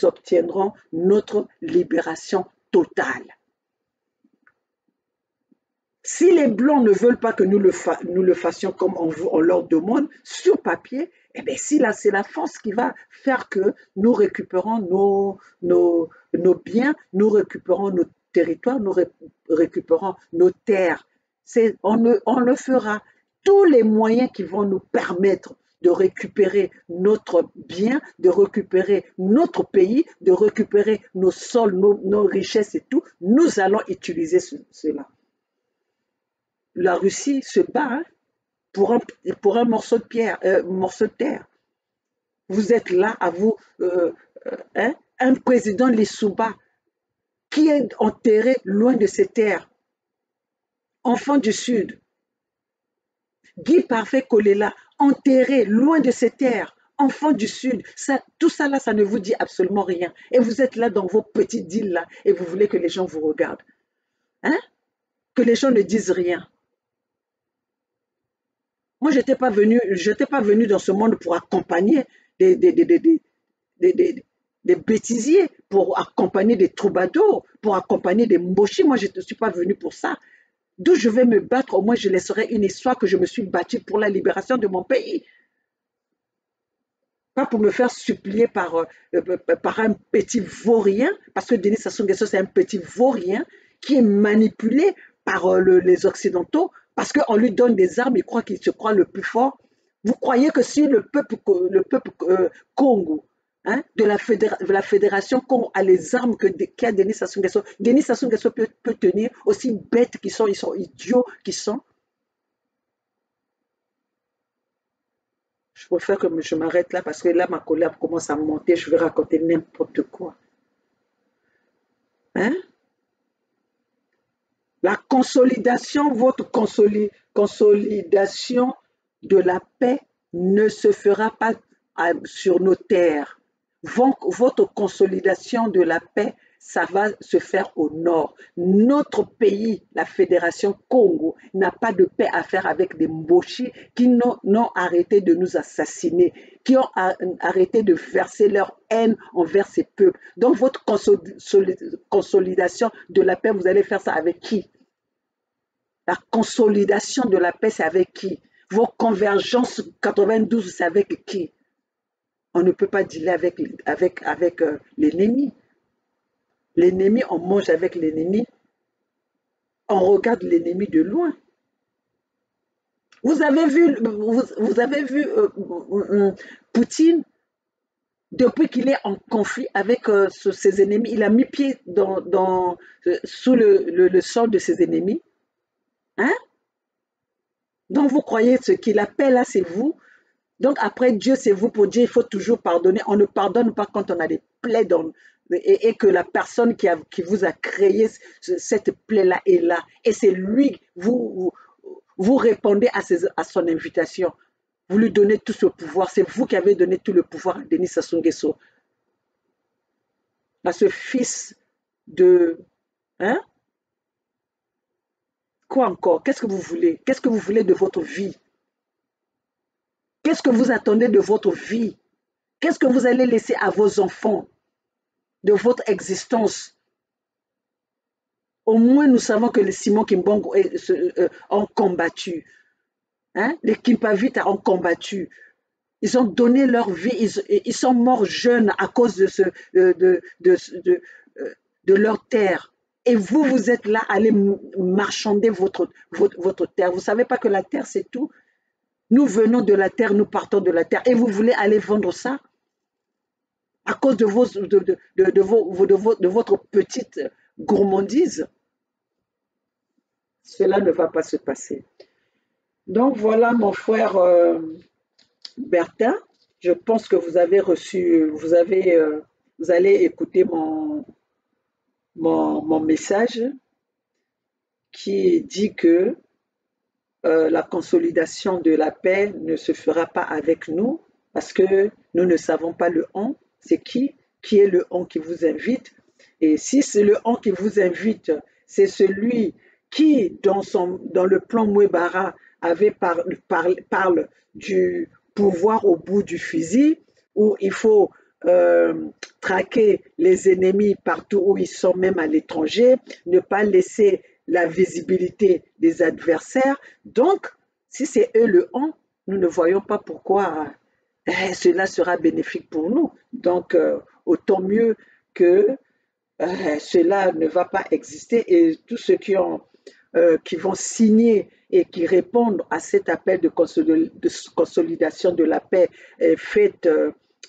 obtiendrons notre libération totale. Si les Blancs ne veulent pas que nous le fassions comme on leur demande sur papier, eh bien, c'est la force qui va faire que nous récupérons nos biens, nous récupérons nos territoires, nous récupérons nos terres. On le fera. Tous les moyens qui vont nous permettre de récupérer notre bien, de récupérer notre pays, de récupérer nos sols, nos richesses et tout, nous allons utiliser cela. La Russie se bat hein, pour un morceau de pierre, morceau de terre. Vous êtes là à vous, hein, un président Lissouba qui est enterré loin de ses terres, enfant du Sud. Guy Parfait Kolela, enterré loin de ses terres, enfant du Sud. Ça, tout ça là, ça ne vous dit absolument rien. Et vous êtes là dans vos petites îles là et vous voulez que les gens vous regardent. Hein? Que les gens ne disent rien. Moi, je n'étais pas venu dans ce monde pour accompagner des bêtisiers, pour accompagner des troubadours, pour accompagner des mbochis. Moi, je ne suis pas venu pour ça. D'où je vais me battre, au moins je laisserai une histoire que je me suis battue pour la libération de mon pays. Pas pour me faire supplier par un petit vaurien, parce que Denis Sassou Nguesso, c'est un petit vaurien qui est manipulé par les Occidentaux, parce qu'on lui donne des armes, il croit qu'il se croit le plus fort. Vous croyez que si le peuple Congo, hein, de la fédération Congo a les armes qu'a Denis Sassou Nguesso peut tenir, aussi bêtes qu'ils sont, ils sont idiots qu'ils sont. Je préfère que je m'arrête là parce que là, ma colère commence à monter, je vais raconter n'importe quoi. Hein? La consolidation, votre consolidation de la paix ne se fera pas sur nos terres. Votre consolidation de la paix, ça va se faire au nord. Notre pays, la Fédération Congo, n'a pas de paix à faire avec des mbochis qui n'ont arrêté de nous assassiner, qui ont arrêté de verser leur haine envers ces peuples. Donc votre consolidation de la paix, vous allez faire ça avec qui? La consolidation de la paix, c'est avec qui? Vos convergences 92, c'est avec qui? On ne peut pas dealer avec l'ennemi. L'ennemi, on mange avec l'ennemi. On regarde l'ennemi de loin. Vous avez vu Poutine, depuis qu'il est en conflit avec ses ennemis, il a mis pied sous le sol de ses ennemis. Hein? Donc vous croyez ce qu'il appelle là, c'est vous. Donc après Dieu, c'est vous. Pour Dieu, il faut toujours pardonner. On ne pardonne pas quand on a des plaies et que la personne qui vous a créé cette plaie-là est là. Et c'est lui, vous répondez à son invitation. Vous lui donnez tout ce pouvoir. C'est vous qui avez donné tout le pouvoir à Denis Sassou Nguesso. À ce fils de... Hein? Quoi encore? Qu'est-ce que vous voulez? Qu'est-ce que vous voulez de votre vie? Qu'est-ce que vous attendez de votre vie? Qu'est-ce que vous allez laisser à vos enfants de votre existence? Au moins, nous savons que les Simon Kimbongo ont combattu. Hein? Les Kimpavita ont combattu. Ils ont donné leur vie. Ils sont morts jeunes à cause de leur terre. Et vous, vous êtes là à aller marchander votre terre. Vous ne savez pas que la terre, c'est tout? Nous venons de la terre, nous partons de la terre. Et vous voulez aller vendre ça? À cause de votre petite gourmandise? Cela ne va pas se passer. Donc voilà, mon frère Bertin, je pense que vous avez reçu, vous allez écouter mon message qui dit que la consolidation de la paix ne se fera pas avec nous parce que nous ne savons pas le on. C'est qui est le on qui vous invite? Et si c'est le on qui vous invite, c'est celui qui, dans le plan Mouebara, parle du pouvoir au bout du fusil, où il faut traquer les ennemis partout où ils sont, même à l'étranger, ne pas laisser la visibilité des adversaires. Donc, si c'est eux le on, nous ne voyons pas pourquoi cela sera bénéfique pour nous. Donc, autant mieux que cela ne va pas exister et tous ceux qui ont qui vont signer et qui répondent à cet appel de consolidation de la paix faite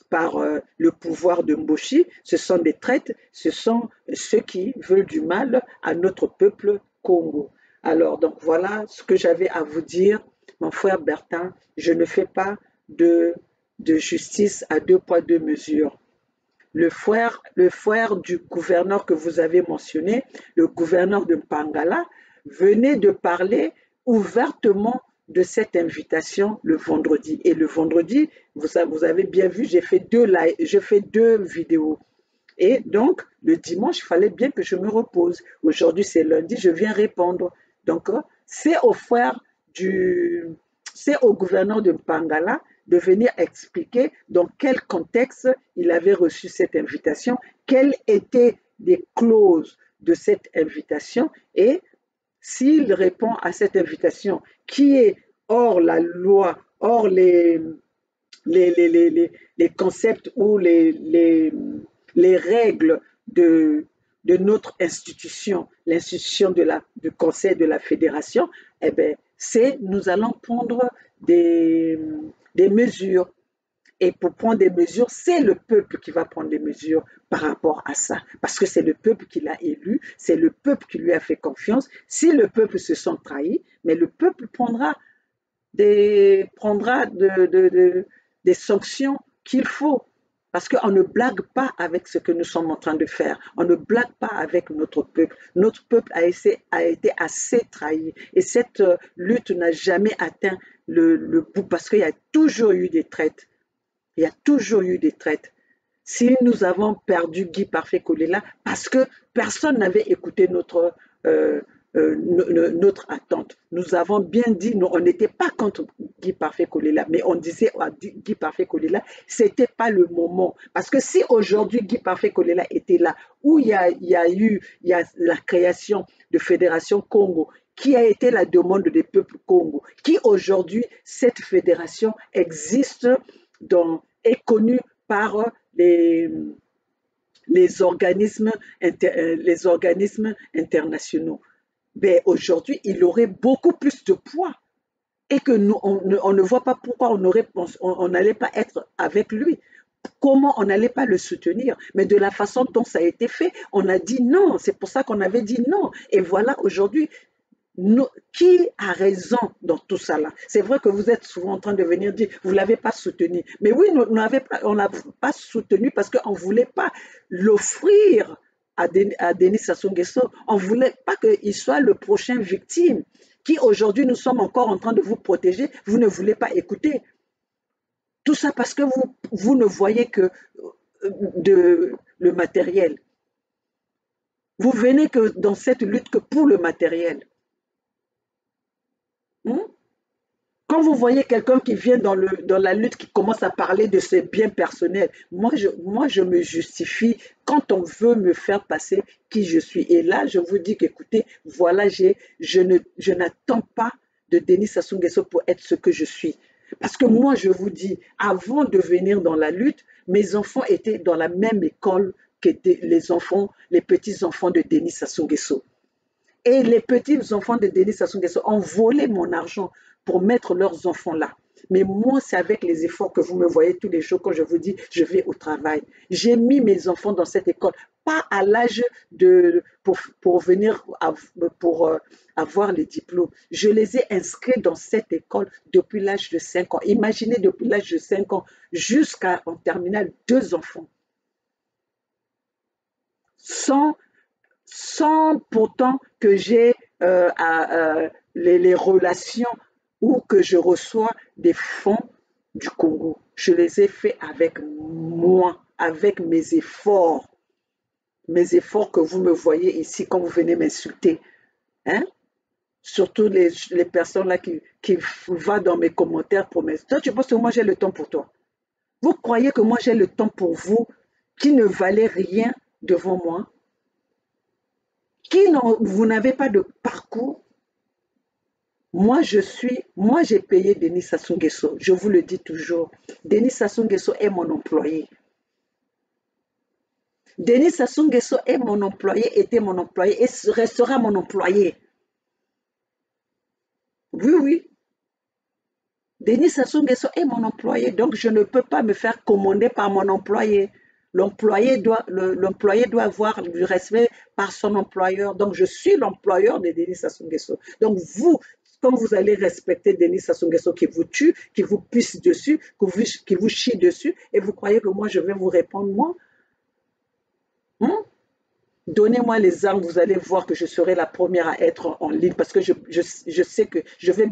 par le pouvoir de Mboshi, ce sont des traîtres, ce sont ceux qui veulent du mal à notre peuple Congo. Alors, donc voilà ce que j'avais à vous dire, mon frère Bertin. Je ne fais pas de justice à deux poids, deux mesures. Le frère du gouverneur que vous avez mentionné, le gouverneur de Mpangala, venait de parler ouvertement de cette invitation le vendredi. Et le vendredi, vous avez bien vu, j'ai fait deux vidéos. Et donc, le dimanche, il fallait bien que je me repose. Aujourd'hui, c'est lundi, je viens répondre. Donc, c'est au frère du, c'est au gouverneur de Mpangala de venir expliquer dans quel contexte il avait reçu cette invitation, quelles étaient les clauses de cette invitation et s'il répond à cette invitation qui est hors la loi, hors les concepts ou les règles de notre institution, l'institution du Conseil de la Fédération, eh bien, nous allons prendre des mesures. Et pour prendre des mesures, c'est le peuple qui va prendre des mesures par rapport à ça. Parce que c'est le peuple qui l'a élu, c'est le peuple qui lui a fait confiance. Si le peuple se sent trahi, mais le peuple prendra des sanctions qu'il faut. Parce qu'on ne blague pas avec ce que nous sommes en train de faire. On ne blague pas avec notre peuple. Notre peuple a été assez trahi. Et cette lutte n'a jamais atteint le bout parce qu'il y a toujours eu des traites. Il y a toujours eu des traites. Si nous avons perdu Guy Parfait Kolela, parce que personne n'avait écouté notre attente. Nous avons bien dit, nous, on n'était pas contre Guy Parfait Kolela, mais on disait à Guy Parfait Kolela, c'était pas le moment. Parce que si aujourd'hui Guy Parfait Kolela était là, où il y a la création de Fédération Congo, qui a été la demande des peuples Congo, qui aujourd'hui, cette fédération existe est connue par les organismes internationaux. Ben, aujourd'hui, il aurait beaucoup plus de poids et que nous, on ne voit pas pourquoi on n'allait pas être avec lui. Comment on n'allait pas le soutenir. Mais de la façon dont ça a été fait, on a dit non. C'est pour ça qu'on avait dit non. Et voilà, aujourd'hui, qui a raison dans tout ça là? C'est vrai que vous êtes souvent en train de venir dire vous ne l'avez pas soutenu. Mais oui, on ne l'a pas soutenu parce qu'on ne voulait pas l'offrir à Denis Sassou Nguesso. On ne voulait pas qu'il soit le prochain victime. Qui aujourd'hui nous sommes encore en train de vous protéger, vous ne voulez pas écouter. Tout ça parce que vous ne voyez que le matériel. Vous venez que dans cette lutte que pour le matériel. Quand vous voyez quelqu'un qui vient dans la lutte, qui commence à parler de ses biens personnels, moi je me justifie quand on veut me faire passer qui je suis. Et là, je vous dis qu'écoutez, voilà, je n'attends pas de Denis Sassou Nguesso pour être ce que je suis. Parce que moi, je vous dis, avant de venir dans la lutte, mes enfants étaient dans la même école que les petits-enfants de Denis Sassou Nguesso. Et les petits-enfants de Denis Sassou Nguesso ont volé mon argent pour mettre leurs enfants là. Mais moi, c'est avec les efforts que vous me voyez tous les jours quand je vous dis je vais au travail. J'ai mis mes enfants dans cette école, pas à l'âge pour venir pour avoir les diplômes. Je les ai inscrits dans cette école depuis l'âge de 5 ans. Imaginez depuis l'âge de 5 ans jusqu'à en terminale 2 enfants. Sans pourtant que j'ai les relations ou que je reçois des fonds du Congo. Je les ai faits avec moi, avec mes efforts que vous me voyez ici quand vous venez m'insulter. Hein? Surtout les personnes là qui vont dans mes commentaires pour m'insulter. Toi, tu penses que moi j'ai le temps pour toi? Vous croyez que moi j'ai le temps pour vous qui ne valez rien devant moi? Vous n'avez pas de parcours. Moi, j'ai payé Denis Sassou Nguesso. Je vous le dis toujours. Denis Sassou Nguesso est mon employé. Denis Sassou Nguesso est mon employé, était mon employé et restera mon employé. Oui, oui. Denis Sassou Nguesso est mon employé, donc je ne peux pas me faire commander par mon employé. L'employé doit avoir du respect par son employeur. Donc, je suis l'employeur de Denis Sassou Nguesso. Donc, vous, quand vous allez respecter Denis Sassou Nguesso qui vous tue, qui vous pisse dessus, qui vous chie dessus, et vous croyez que moi, je vais vous répondre, moi? Hein? Donnez-moi les armes, vous allez voir que je serai la première à être en ligne parce que je sais que je vais,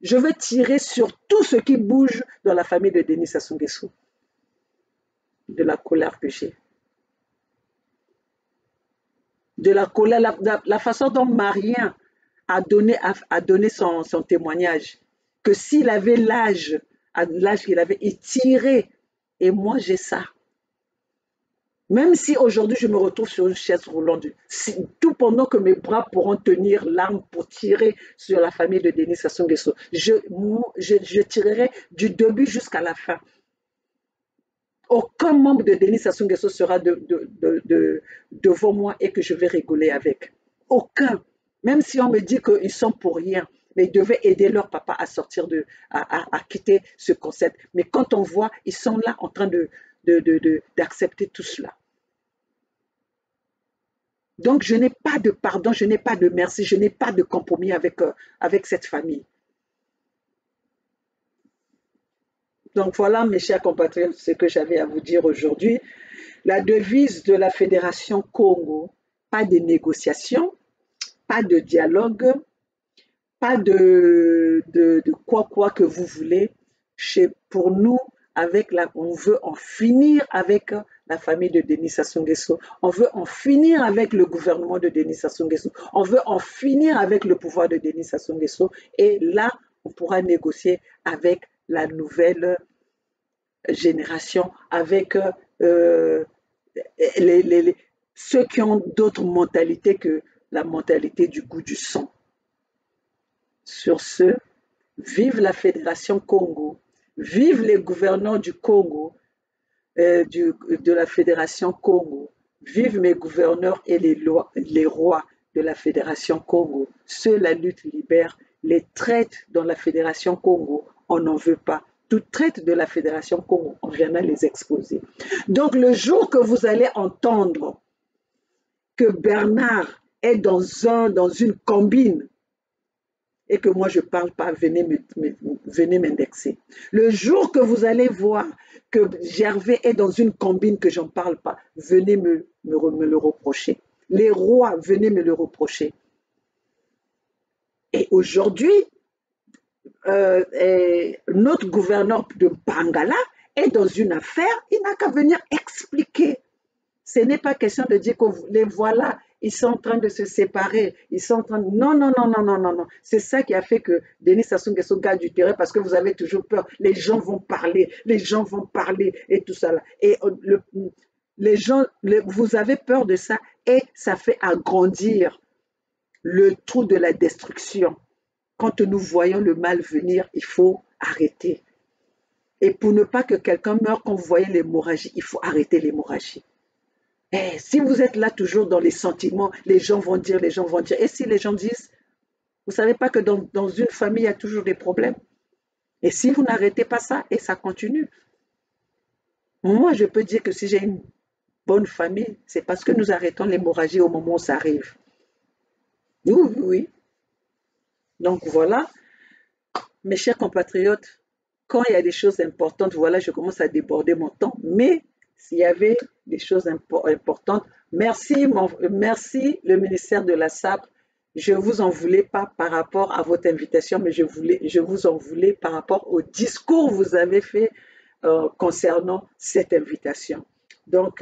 je vais tirer sur tout ce qui bouge dans la famille de Denis Sassou Nguesso, de la colère que j'ai. De la colère, la façon dont Marien a donné son témoignage, que s'il avait l'âge, à l'âge qu'il avait, il tirait. Et moi, j'ai ça. Même si aujourd'hui je me retrouve sur une chaise roulante, tout pendant que mes bras pourront tenir l'arme pour tirer sur la famille de Denis Sassou Nguesso, je tirerai du début jusqu'à la fin. Aucun membre de Denis Sassou Nguesso sera devant moi et que je vais rigoler avec. Aucun. Même si on me dit qu'ils sont pour rien, mais ils devaient aider leur papa à sortir à quitter ce concept. Mais quand on voit, ils sont là en train d'accepter tout cela. Donc, je n'ai pas de pardon, je n'ai pas de merci, je n'ai pas de compromis avec cette famille. Donc, voilà, mes chers compatriotes, ce que j'avais à vous dire aujourd'hui. La devise de la Fédération Congo, pas de négociation, pas de dialogue, pas de quoi que vous voulez. Pour nous, on veut en finir avec la famille de Denis Sassou Nguesso. On veut en finir avec le gouvernement de Denis Sassou Nguesso. On veut en finir avec le pouvoir de Denis Sassou Nguesso. Et là, on pourra négocier avec la nouvelle génération, avec ceux qui ont d'autres mentalités que la mentalité du goût du sang. Sur ce, vive la Fédération Congo, vive les gouverneurs du Congo, de la Fédération Congo, vive mes gouverneurs et les rois de la Fédération Congo. Ceux la lutte libère, les traites dans la Fédération Congo, on n'en veut pas. Toute traite de la Fédération Congo, on viendra les exposer. Donc le jour que vous allez entendre que Bernard est dans une combine, et que moi je ne parle pas, venez m'indexer. Le jour que vous allez voir que Gervais est dans une combine que j'en parle pas, venez me le reprocher. Les rois, venez me le reprocher. Et aujourd'hui, notre gouverneur de Bangala est dans une affaire, il n'a qu'à venir expliquer. Ce n'est pas question de dire que les voilà, ils sont en train de se séparer, ils sont en train de... Non, non, non, non, non, non, non. C'est ça qui a fait que Denis Sassou Nguesso garde du terrain parce que vous avez toujours peur. Les gens vont parler, et tout ça là. Et les gens, vous avez peur de ça et ça fait agrandir le trou de la destruction. Quand nous voyons le mal venir, il faut arrêter. Et pour ne pas que quelqu'un meure quand vous voyez l'hémorragie, il faut arrêter l'hémorragie. Et si vous êtes là toujours dans les sentiments, les gens vont dire. Et si les gens disent, vous ne savez pas que dans une famille, il y a toujours des problèmes. Et si vous n'arrêtez pas ça, et ça continue. Moi, je peux dire que si j'ai une bonne famille, c'est parce que nous arrêtons l'hémorragie au moment où ça arrive. Oui, oui, oui. Donc voilà, mes chers compatriotes, quand il y a des choses importantes, voilà, je commence à déborder mon temps, mais s'il y avait des choses importantes, merci le ministère de la SAP. Je ne vous en voulais pas par rapport à votre invitation, mais je vous en voulais par rapport au discours que vous avez fait concernant cette invitation. Donc,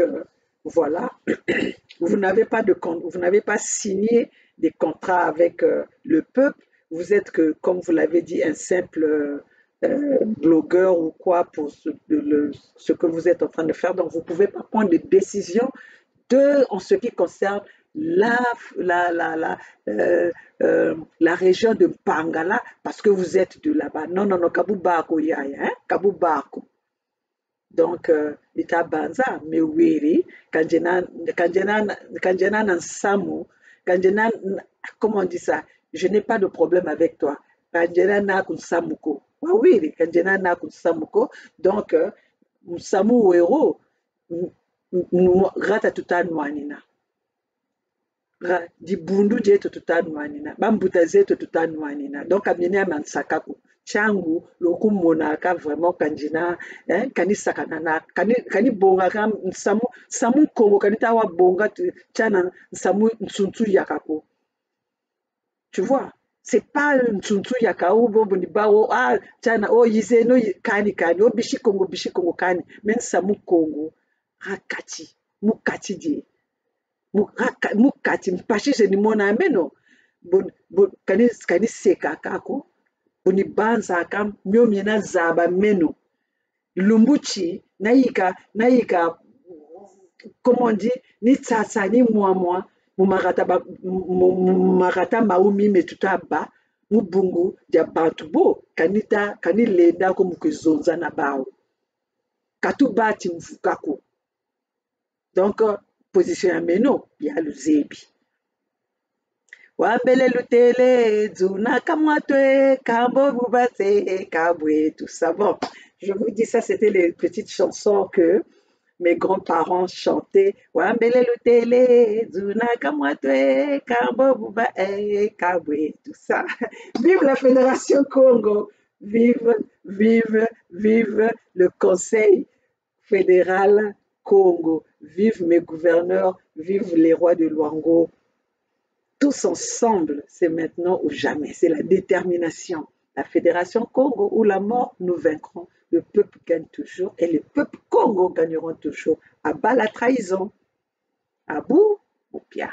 voilà, vous n'avez pas signé des contrats avec le peuple. Vous êtes que, comme vous l'avez dit, un simple blogueur ou quoi pour ce que vous êtes en train de faire. Donc, vous ne pouvez pas prendre des décisions en ce qui concerne la région de Bangala parce que vous êtes de là-bas. Non, non, non, Kabubako Yaya, hein? Kabubako. Donc, ita banza me wiri, kanjena nan samu, kanjena, comment on dit ça? je n'ai pas de problème avec toi. Kanjena na kunsamuko. Oui, kanjena na kunsamuko. Donc, Samu Wero, rata tutanwanina. Di bundu jeto tutanwanina. Bambuta zeto tutanwanina. Donc, amine amansakaku. Changu, loku monaka vraiment kanjina, kani sakanana, kani bonga kam samu kongo kani tawa bonga chana samu nsuntu yakako. Tu vois, c'est pas ntuntu yakao bobo ni bawo chana yise no kani bishi kongo kani men samu kongo rakati mukati je mukati mpashi je ni mona ameno bon kani seka kako boni banza kam myomi na zaba meno lumbuchi naika comment on dit ni tsatsa ni moi marata maumi metutaba mubungu dia bantu bo kani lenda ko mukizonza na bao katubati mfukako donc position ya meno ya luzebi wambele lutele zuna kamwatwe kambo bubase kabwe tout ça. Bon, je vous dis ça, c'était les petites chansons que mes grands-parents chantaient. Wambele lutele zuna kamwatwe kambo buba kabwe tout ça. Vive la Fédération Congo, vive le Conseil fédéral Congo, vive mes gouverneurs, vive les rois de Luango. Tous ensemble, c'est maintenant ou jamais, c'est la détermination. La Fédération Congo ou la mort, nous vaincrons. Le peuple gagne toujours et les peuples Congo gagneront toujours. À bas la trahison, à bout ou pia.